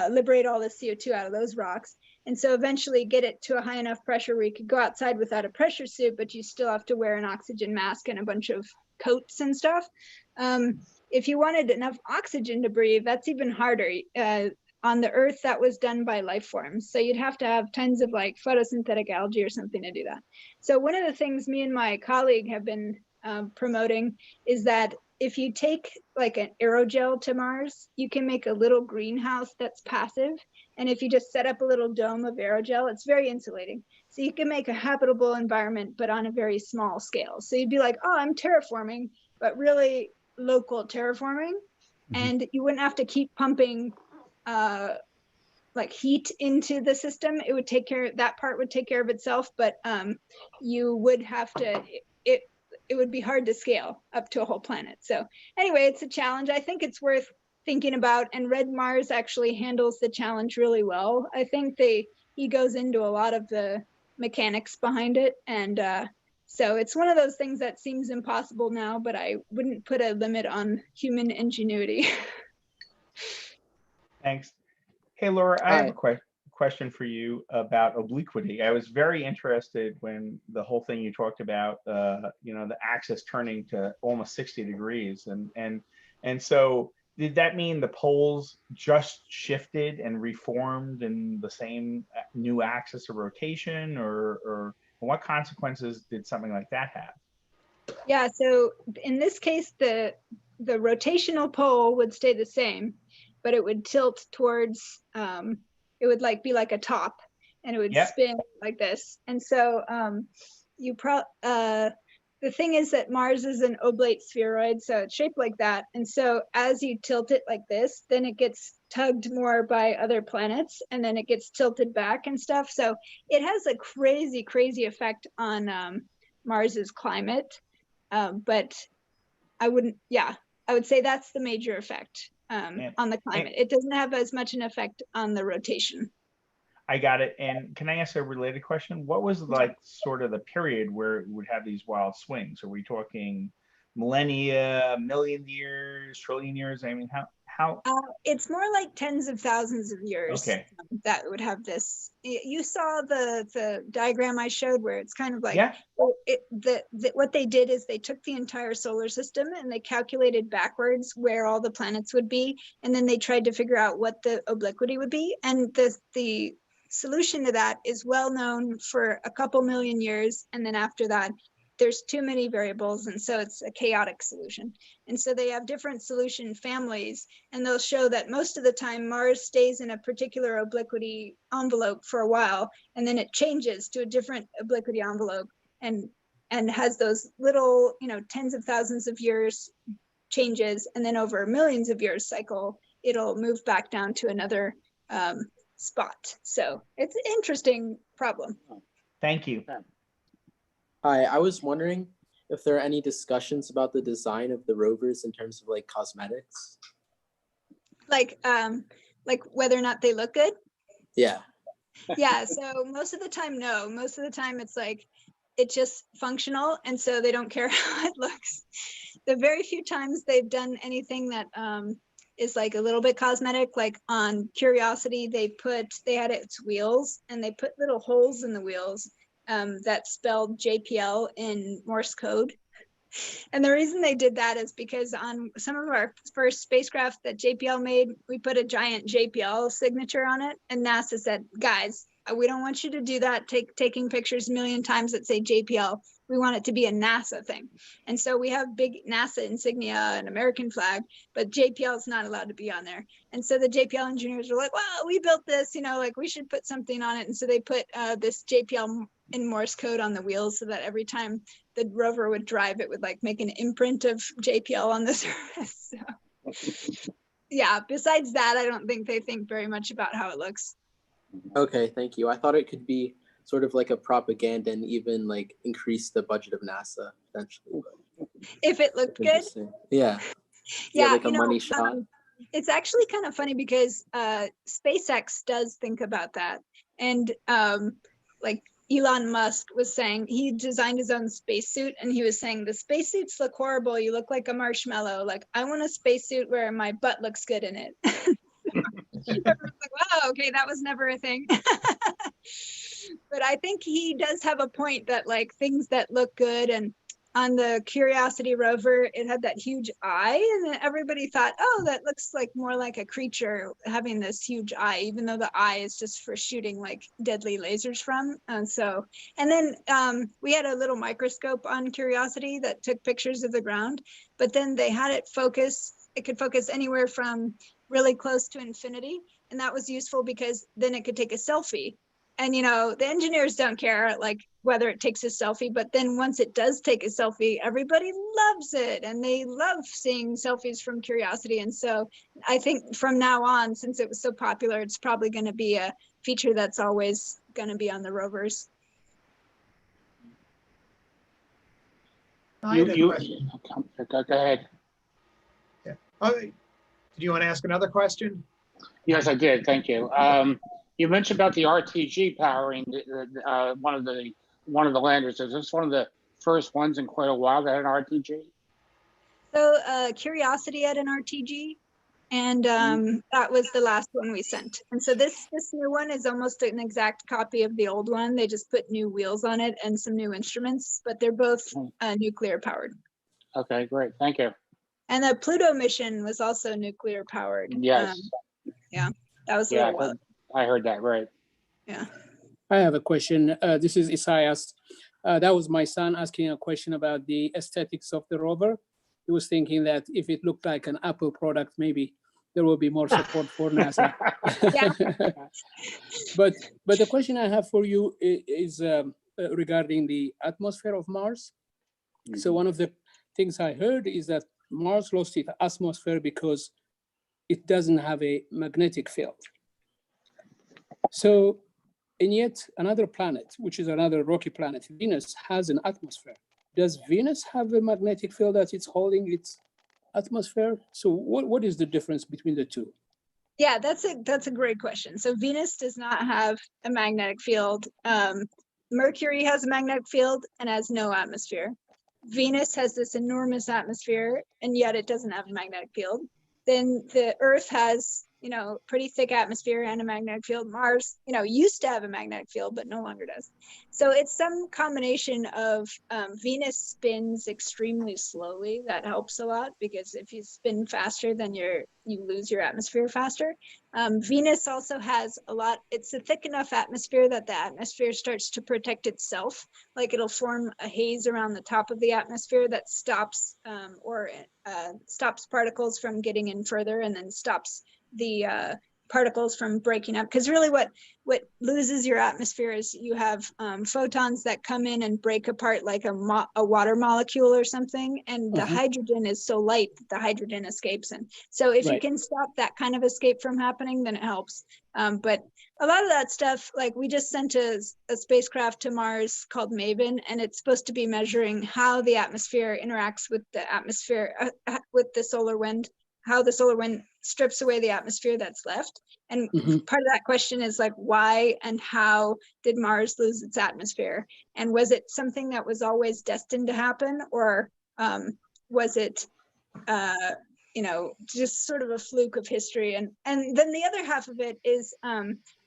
liberate all the CO2 out of those rocks? And so eventually get it to a high enough pressure where you could go outside without a pressure suit, but you still have to wear an oxygen mask and a bunch of coats and stuff. If you wanted enough oxygen to breathe, that's even harder. On the Earth, that was done by life forms. So you'd have to have tons of like photosynthetic algae or something to do that. So one of the things me and my colleague have been promoting is that if you take like an aerogel to Mars, you can make a little greenhouse that's passive. And if you just set up a little dome of aerogel, it's very insulating. So you can make a habitable environment, but on a very small scale. So you'd be like, oh, I'm terraforming, but really local terraforming. Mm-hmm. And you wouldn't have to keep pumping like heat into the system. It would take care, that part would take care of itself, but you would have to, it would be hard to scale up to a whole planet. So anyway, it's a challenge. I think it's worth thinking about, and Red Mars actually handles the challenge really well. I think he goes into a lot of the mechanics behind it. And so it's one of those things that seems impossible now, but I wouldn't put a limit on human ingenuity. Thanks. Hey, Laura, I have a question for you about obliquity. I was very interested when the whole thing you talked about, you know, the axis turning to almost 60 degrees. And so did that mean the poles just shifted and reformed in the same new axis of rotation, or what consequences did something like that have? Yeah, so in this case, the rotational pole would stay the same, but it would tilt towards, it would like be like a top, and it would spin like this. And so the thing is that Mars is an oblate spheroid, so it's shaped like that. And so as you tilt it like this, then it gets tugged more by other planets, and then it gets tilted back and stuff. So it has a crazy, crazy effect on Mars's climate. But I would say that's the major effect on the climate. It doesn't have as much an effect on the rotation. I got it. And can I ask a related question? What was like sort of the period where it would have these wild swings? Are we talking millennia, million years, trillion years? I mean, how? It's more like tens of thousands of years. Okay. That would have this. You saw the diagram I showed where it's kind of like, what they did is they took the entire solar system and they calculated backwards where all the planets would be, and then they tried to figure out what the obliquity would be. And the solution to that is well known for a couple million years, and then after that there's too many variables, and so it's a chaotic solution. And so they have different solution families, and they'll show that most of the time Mars stays in a particular obliquity envelope for a while, and then it changes to a different obliquity envelope and has those little, you know, tens of thousands of years changes, and then over millions of years cycle it'll move back down to another spot. So it's an interesting problem. Thank you. Hi, I was wondering if there are any discussions about the design of the rovers in terms of like cosmetics. Like whether or not they look good? Yeah. Yeah, so most of the time, no. Most of the time it's like, it's just functional, and so they don't care how it looks. The very few times they've done anything that is like a little bit cosmetic, like on Curiosity, they had its wheels, and they put little holes in the wheels that spelled JPL in Morse code. And the reason they did that is because on some of our first spacecraft that JPL made, we put a giant JPL signature on it, and NASA said, guys, we don't want you to do that, taking pictures a million times that say JPL. We want it to be a NASA thing. And so we have big NASA insignia and American flag, but JPL is not allowed to be on there. And so the JPL engineers were like, well, we built this, like we should put something on it. And so they put this JPL in Morse code on the wheels so that every time the rover would drive, it would like make an imprint of JPL on the surface. So, yeah, besides that, I don't think they think very much about how it looks. Okay, thank you. I thought it could be sort of like a propaganda and even like increase the budget of NASA potentially. If it looked good. Yeah. Yeah, like a money shot. It's actually kind of funny because SpaceX does think about that. And like Elon Musk was saying, he designed his own spacesuit, and he was saying, the spacesuits look horrible. You look like a marshmallow. Like, I want a spacesuit where my butt looks good in it. Everyone's like, wow, okay, that was never a thing. But I think he does have a point that like things that look good, and on the Curiosity rover, it had that huge eye, and then everybody thought, oh, that looks like more like a creature having this huge eye, even though the eye is just for shooting like deadly lasers from. And then we had a little microscope on Curiosity that took pictures of the ground, but then they had it could focus anywhere from really close to infinity. And that was useful because then it could take a selfie. And, the engineers don't care like whether it takes a selfie, but then once it does take a selfie, everybody loves it. And they love seeing selfies from Curiosity. And so I think from now on, since it was so popular, it's probably going to be a feature that's always going to be on the rovers. Go ahead. Yeah. Did you want to ask another question? Yes, I did. Thank you. You mentioned about the RTG powering one of the landers. Is this one of the first ones in quite a while that had an RTG? So Curiosity had an RTG, and that was the last one we sent. And so this new one is almost an exact copy of the old one. They just put new wheels on it and some new instruments, but they're both nuclear powered. Okay, great. Thank you. And the Pluto mission was also nuclear powered. Yes. Yeah, that was a little while. I heard that, right. Yeah. I have a question. This is Isaias. That was my son asking a question about the aesthetics of the rover. He was thinking that if it looked like an Apple product, maybe there will be more support for NASA. But the question I have for you is regarding the atmosphere of Mars. Mm-hmm. So one of the things I heard is that Mars lost its atmosphere because it doesn't have a magnetic field. So, and yet another planet, which is another rocky planet, Venus, has an atmosphere. Does Venus have a magnetic field that it's holding its atmosphere? So what is the difference between the two? Yeah, that's a great question. So Venus does not have a magnetic field. Mercury has a magnetic field and has no atmosphere. Venus has this enormous atmosphere, and yet it doesn't have a magnetic field. Then the Earth has, pretty thick atmosphere and a magnetic field. Mars, used to have a magnetic field, but no longer does. So it's some combination of Venus spins extremely slowly. That helps a lot, because if you spin faster, then you lose your atmosphere faster. Venus also has it's a thick enough atmosphere that the atmosphere starts to protect itself. Like it'll form a haze around the top of the atmosphere that stops stops particles from getting in further, and then stops the particles from breaking up. Because really what loses your atmosphere is you have photons that come in and break apart like a water molecule or something, and the hydrogen is so light that the hydrogen escapes. And so if you can stop that kind of escape from happening, then it helps. But a lot of that stuff, like we just sent a spacecraft to Mars called MAVEN, and it's supposed to be measuring how the atmosphere interacts with the atmosphere, with the solar wind. how the solar wind strips away the atmosphere that's left. And part of that question is like, why and how did Mars lose its atmosphere? And was it something that was always destined to happen, or was it, you know, just sort of a fluke of history? And then the other half of it is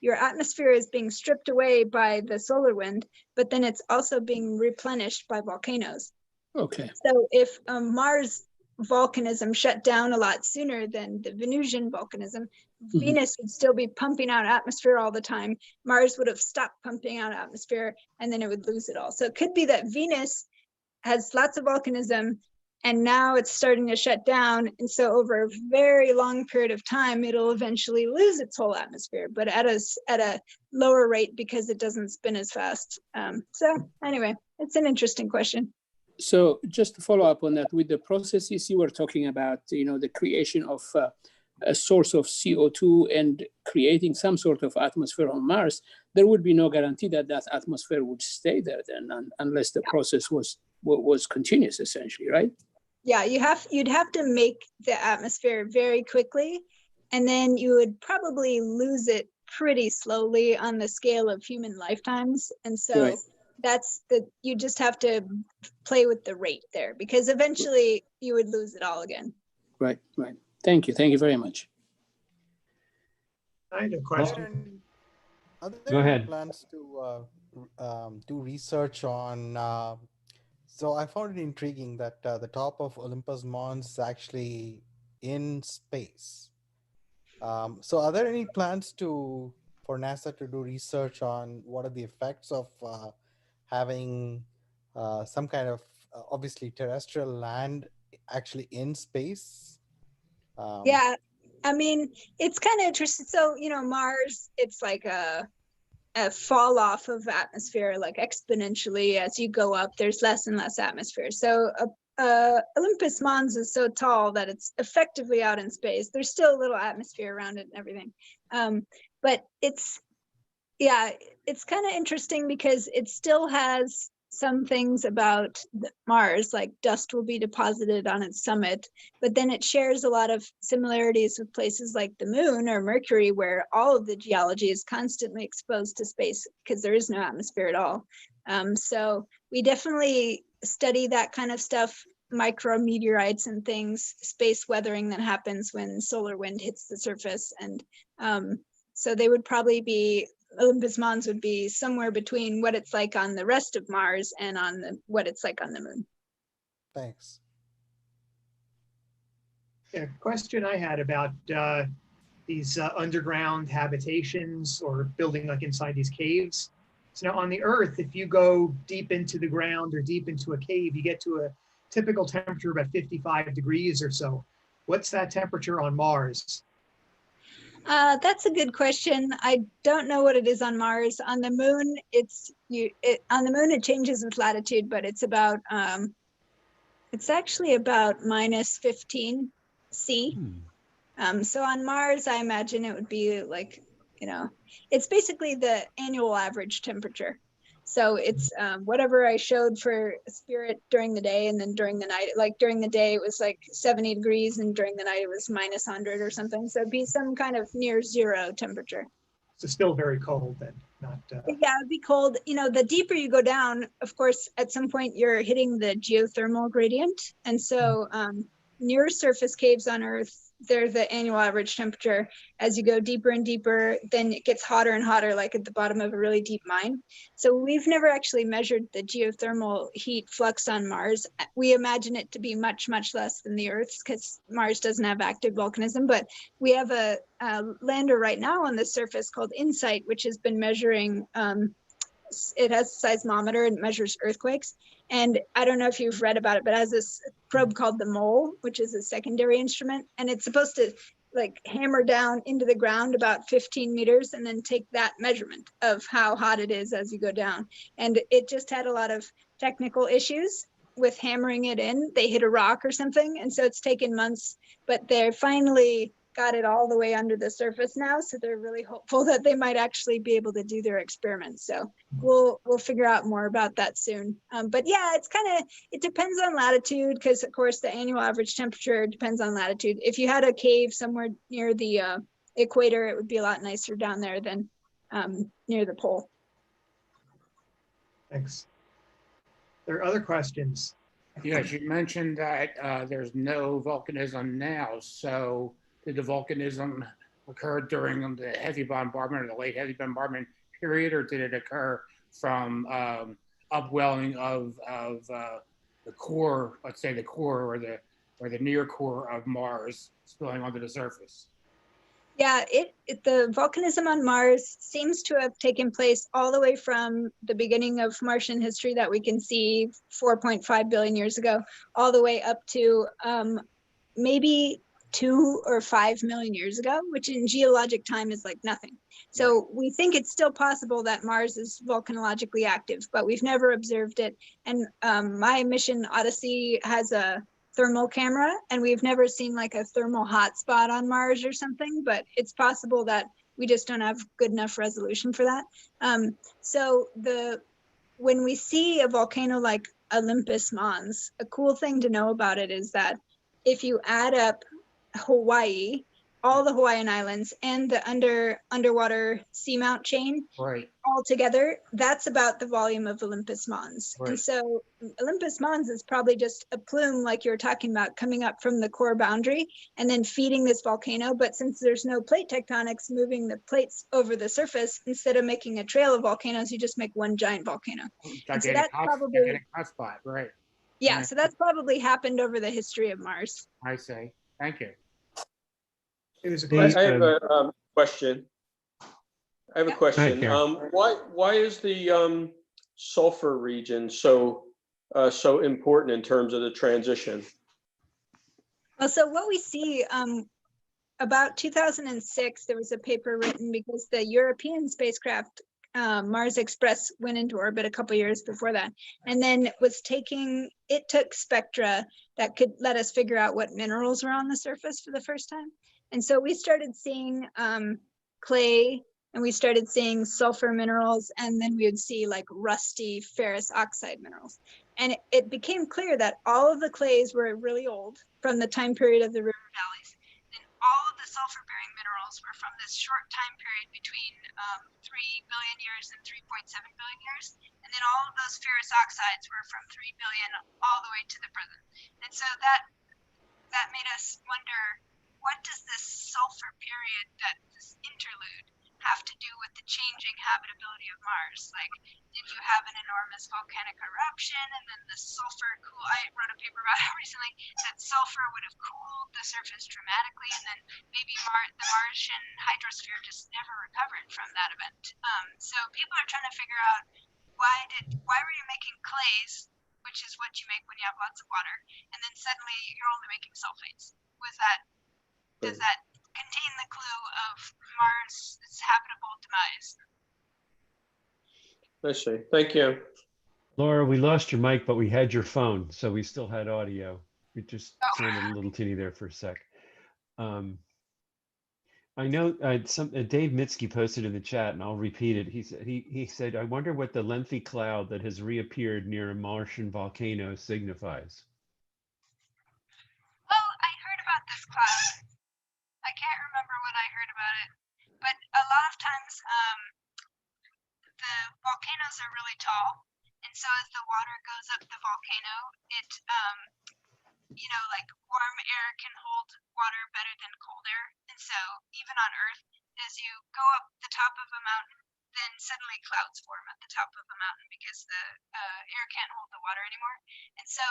your atmosphere is being stripped away by the solar wind, but then it's also being replenished by volcanoes. Okay. So if Mars volcanism shut down a lot sooner than the Venusian volcanism, Venus would still be pumping out atmosphere all the time. Mars would have stopped pumping out atmosphere, and then it would lose it all. So it could be that Venus has lots of volcanism, and now it's starting to shut down. And so over a very long period of time, it'll eventually lose its whole atmosphere, but at a lower rate because it doesn't spin as fast. So anyway, it's an interesting question. So just to follow up on that, with the processes you were talking about, you know, the creation of a source of CO2 and creating some sort of atmosphere on Mars, there would be no guarantee that that atmosphere would stay there then, unless the process was continuous, essentially, right? Yeah, you'd have to make the atmosphere very quickly, and then you would probably lose it pretty slowly on the scale of human lifetimes. And so you just have to play with the rate there, because eventually you would lose it all again. Right, right. Thank you. Thank you very much. I had a question. Are Go there ahead. plans to do research on, so I found it intriguing that the top of Olympus Mons is actually in space. So are there any plans for NASA to do research on what are the effects of having some kind of obviously terrestrial land actually in space? Yeah, I mean, it's kind of interesting. So, you know, Mars, it's like a fall off of atmosphere, like exponentially as you go up, there's less and less atmosphere. So Olympus Mons is so tall that it's effectively out in space. There's still a little atmosphere around it and everything. But it's kind of interesting because it still has some things about Mars, like dust will be deposited on its summit, but then it shares a lot of similarities with places like the moon or Mercury, where all of the geology is constantly exposed to space because there is no atmosphere at all. So we definitely study that kind of stuff, micrometeorites and things, space weathering that happens when solar wind hits the surface. And so they would probably be, Olympus Mons would be somewhere between what it's like on the rest of Mars and on what it's like on the moon. Thanks. A question I had about these underground habitations or building like inside these caves. So now on the Earth, if you go deep into the ground or deep into a cave, you get to a typical temperature about 55 degrees or so. What's that temperature on Mars? That's a good question. I don't know what it is on Mars. On the moon, on the moon it changes with latitude, but it's about it's actually about minus 15 C. So on Mars, I imagine it would be like, you know, it's basically the annual average temperature. So it's whatever I showed for Spirit during the day, and then during the night, like during the day it was like 70 degrees and during the night it was minus 100 or something. So it'd be some kind of near zero temperature. So still very cold then, not... Yeah, it'd be cold. You know, the deeper you go down, of course, at some point you're hitting the geothermal gradient. And so near surface caves on Earth, they're the annual average temperature. As you go deeper and deeper, then it gets hotter and hotter, like at the bottom of a really deep mine. So we've never actually measured the geothermal heat flux on Mars. We imagine it to be much, much less than the Earth's because Mars doesn't have active volcanism. But we have a lander right now on the surface called InSight, which has been measuring, it has a seismometer and measures earthquakes. And I don't know if you've read about it, but it has this probe called the Mole, which is a secondary instrument. And it's supposed to like hammer down into the ground about 15 meters and then take that measurement of how hot it is as you go down. And it just had a lot of technical issues with hammering it in. They hit a rock or something. And so it's taken months, but they're finally got it all the way under the surface now, so they're really hopeful that they might actually be able to do their experiments. So we'll figure out more about that soon. But yeah, it's it depends on latitude, because of course the annual average temperature depends on latitude. If you had a cave somewhere near the equator, it would be a lot nicer down there than near the pole. Thanks. There are other questions? Yes, you mentioned that there's no volcanism now. So did the volcanism occur during the heavy bombardment or the late heavy bombardment period, or did it occur from upwelling of the core, let's say the core or the near core of Mars spilling onto the surface? Yeah, the volcanism on Mars seems to have taken place all the way from the beginning of Martian history that we can see 4.5 billion years ago, all the way up to maybe 2 or 5 million years ago, which in geologic time is like nothing. So we think it's still possible that Mars is volcanologically active, but we've never observed it. And my mission Odyssey has a thermal camera, and we've never seen like a thermal hotspot on Mars or something, but it's possible that we just don't have good enough resolution for that. So when we see a volcano like Olympus Mons, a cool thing to know about it is that if you add up Hawaii, all the Hawaiian Islands, and the underwater seamount chain, right, all together, that's about the volume of Olympus Mons. Right. And so Olympus Mons is probably just a plume, like you were talking about, coming up from the core boundary and then feeding this volcano. But since there's no plate tectonics moving the plates over the surface, instead of making a trail of volcanoes, you just make one giant volcano. And so that's probably hotspot, right? yeah. So that's probably happened over the history of Mars. I see. Thank you. There's a I question. have a question. I have a question. Why is the sulfur region so important in terms of the transition? Well, so what we see about 2006, there was a paper written because the European spacecraft Mars Express went into orbit a couple years before that, and then it took spectra that could let us figure out what minerals were on the surface for the first time. And so we started seeing clay, and we started seeing sulfur minerals, and then we would see like rusty ferrous oxide minerals. And it became clear that all of the clays were really old, from the time period of the river valleys. And all of the sulfur-bearing minerals were from this short time period between 3 billion years and 3.7 billion years. And then all of those ferrous oxides were from 3 billion all the way to the present. And so that made us wonder, what does this sulfur period, this interlude, have to do with the changing habitability of Mars? Like, did you have an enormous volcanic eruption and then the sulfur I wrote a paper about it recently, that sulfur would have cooled the surface dramatically, and then maybe the Martian hydrosphere just never recovered from that event. So people are trying to figure out, why were you making clays, which is what you make when you have lots of water, and then suddenly you're only making sulfates? Does that contain the clue of Mars' habitable demise? I see. Thank you. Laura, we lost your mic, but we had your phone, so we still had audio. We just sounded a little teeny there for a sec. I know Dave Mitski posted in the chat, and I'll repeat it. He said, I wonder what the lengthy cloud that has reappeared near a Martian volcano signifies. Oh, I heard about this cloud. I can't remember what I heard about it, but a lot of times the volcanoes are really tall, and so as the water goes up the volcano, it like warm air can hold water better than cold air. And so even on Earth, as you go up the top of a mountain, then suddenly clouds form at the top of the mountain because the air can't hold the water anymore. And so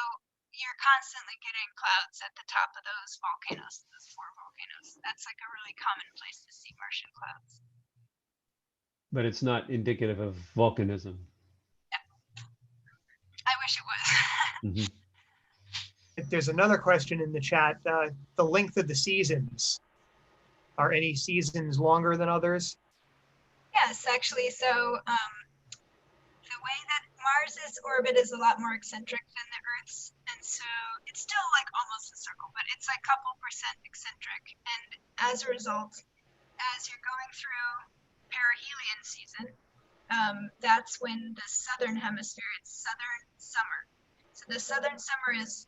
you're constantly getting clouds at the top of those volcanoes, those 4 volcanoes. That's like a really common place to see Martian clouds. But it's not indicative of volcanism. Yeah. I wish it was. Mm-hmm. There's another question in the chat. The length of the seasons. Are any seasons longer than others? Yes, actually. So the way that Mars's orbit is a lot more eccentric than the Earth's, and so it's still like almost a circle, but it's like a couple percent eccentric. And as a result, as you're going through perihelion season, that's when the southern hemisphere, it's southern summer. So the southern summer is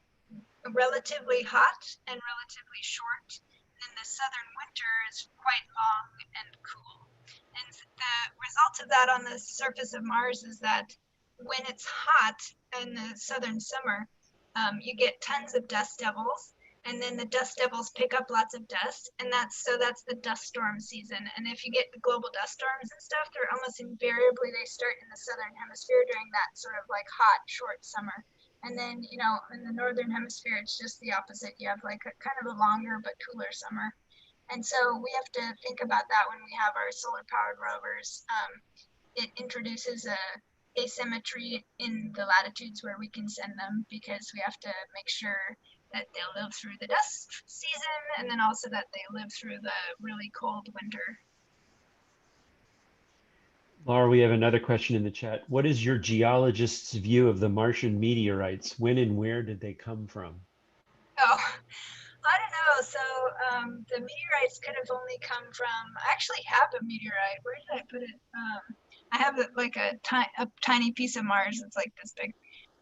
relatively hot and relatively short. And then the southern winter is quite long and cool. And the result of that on the surface of Mars is that when it's hot in the southern summer, you get tons of dust devils, and then the dust devils pick up lots of dust, and that's the dust storm season. And if you get the global dust storms and stuff, they're almost invariably, they start in the southern hemisphere during that sort of like hot, short summer. And then, you know, in the northern hemisphere, it's just the opposite. You have like a kind of a longer but cooler summer. And so we have to think about that when we have our solar powered rovers. It introduces a asymmetry in the latitudes where we can send them, because we have to make sure that they'll live through the dust season, and then also that they live through the really cold winter. Laura, we have another question in the chat. What is your geologist's view of the Martian meteorites? When and where did they come from? Oh, I don't know. So the meteorites could have only come from, I actually have a meteorite. Where did I put it? I have like a tiny piece of Mars that's like this big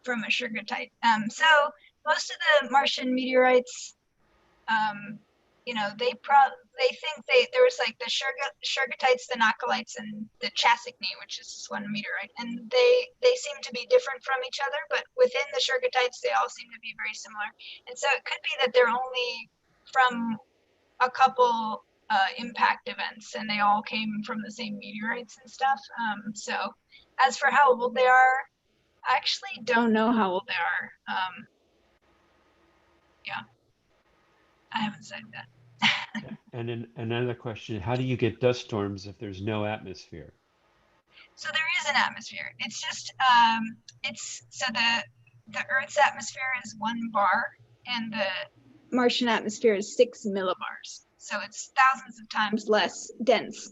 from a sugartite. So most of the Martian meteorites, you know, they think there was like the sugartites, the nacolites, and the chasigney, which is just one meteorite, and they seem to be different from each other, but within the sugartites they all seem to be very similar. And so it could be that they're only from a couple impact events, and they all came from the same meteorites and stuff. So as for how old they are, I actually don't know how old they are. Yeah, I haven't said that. And then another question, how do you get dust storms if there's no atmosphere? So there is an atmosphere. It's just, so the Earth's atmosphere is 1 bar, and the Martian atmosphere is 6 millibars. So it's thousands of times less dense,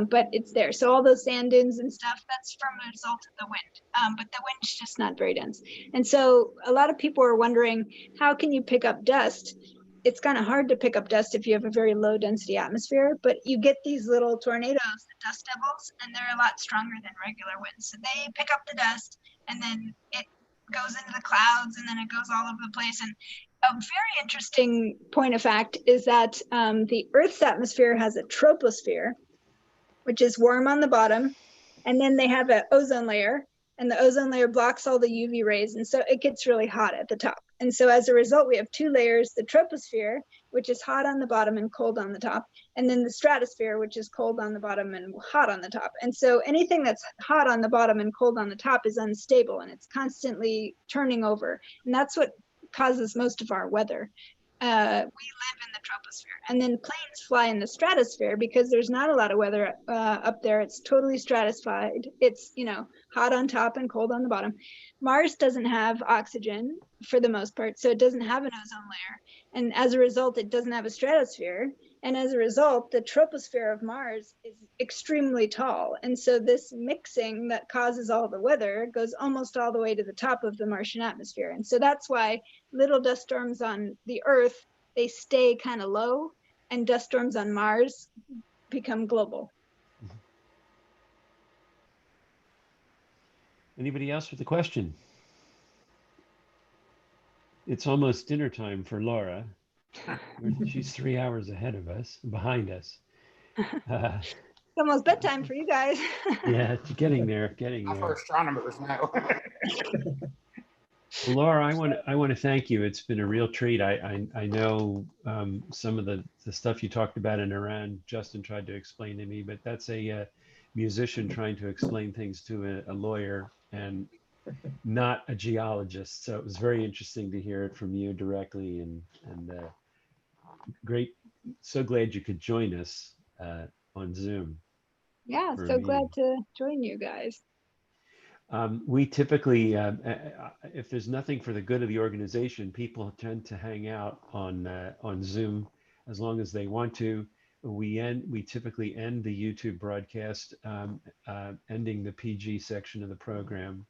but it's there. So all those sand dunes and stuff, that's from a result of the wind, but the wind's just not very dense. And so a lot of people are wondering, how can you pick up dust? It's kind of hard to pick up dust if you have a very low density atmosphere, but you get these little tornadoes, the dust devils, and they're a lot stronger than regular winds. So they pick up the dust, and then it goes into the clouds, and then it goes all over the place. And a very interesting point of fact is that the Earth's atmosphere has a troposphere, which is warm on the bottom, and then they have an ozone layer, and the ozone layer blocks all the UV rays, and so it gets really hot at the top. And so as a result, we have 2 layers, the troposphere, which is hot on the bottom and cold on the top, and then the stratosphere, which is cold on the bottom and hot on the top. And so anything that's hot on the bottom and cold on the top is unstable, and it's constantly turning over. And that's what causes most of our weather. We live in the troposphere, and then planes fly in the stratosphere because there's not a lot of weather up there. It's totally stratified. It's, you know, hot on top and cold on the bottom. Mars doesn't have oxygen for the most part, so it doesn't have an ozone layer, and as a result it doesn't have a stratosphere, and as a result the troposphere of Mars is extremely tall. And so this mixing that causes all the weather goes almost all the way to the top of the Martian atmosphere. And so that's why little dust storms on the Earth, they stay kind of low, and dust storms on Mars become global. Anybody else with a question? It's almost dinner time for Laura. She's 3 hours ahead of us, behind us. It's almost bedtime for you guys. Yeah, it's getting there, Not for astronomers, no. Well, Laura, I want to thank you. It's been a real treat. I know some of the stuff you talked about in Iran, Justin tried to explain to me, but that's a musician trying to explain things to a lawyer and not a geologist. So it was very interesting to hear it from you directly, and great. So glad you could join us on Zoom. Yeah, so glad to join you guys. We typically, if there's nothing for the good of the organization, people tend to hang out on Zoom as long as they want to. We typically end the YouTube broadcast, ending the PG section of the program.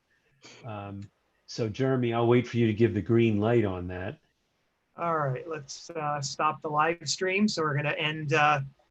So Jeremy, I'll wait for you to give the green light on that. All right, let's stop the live stream. So we're going to end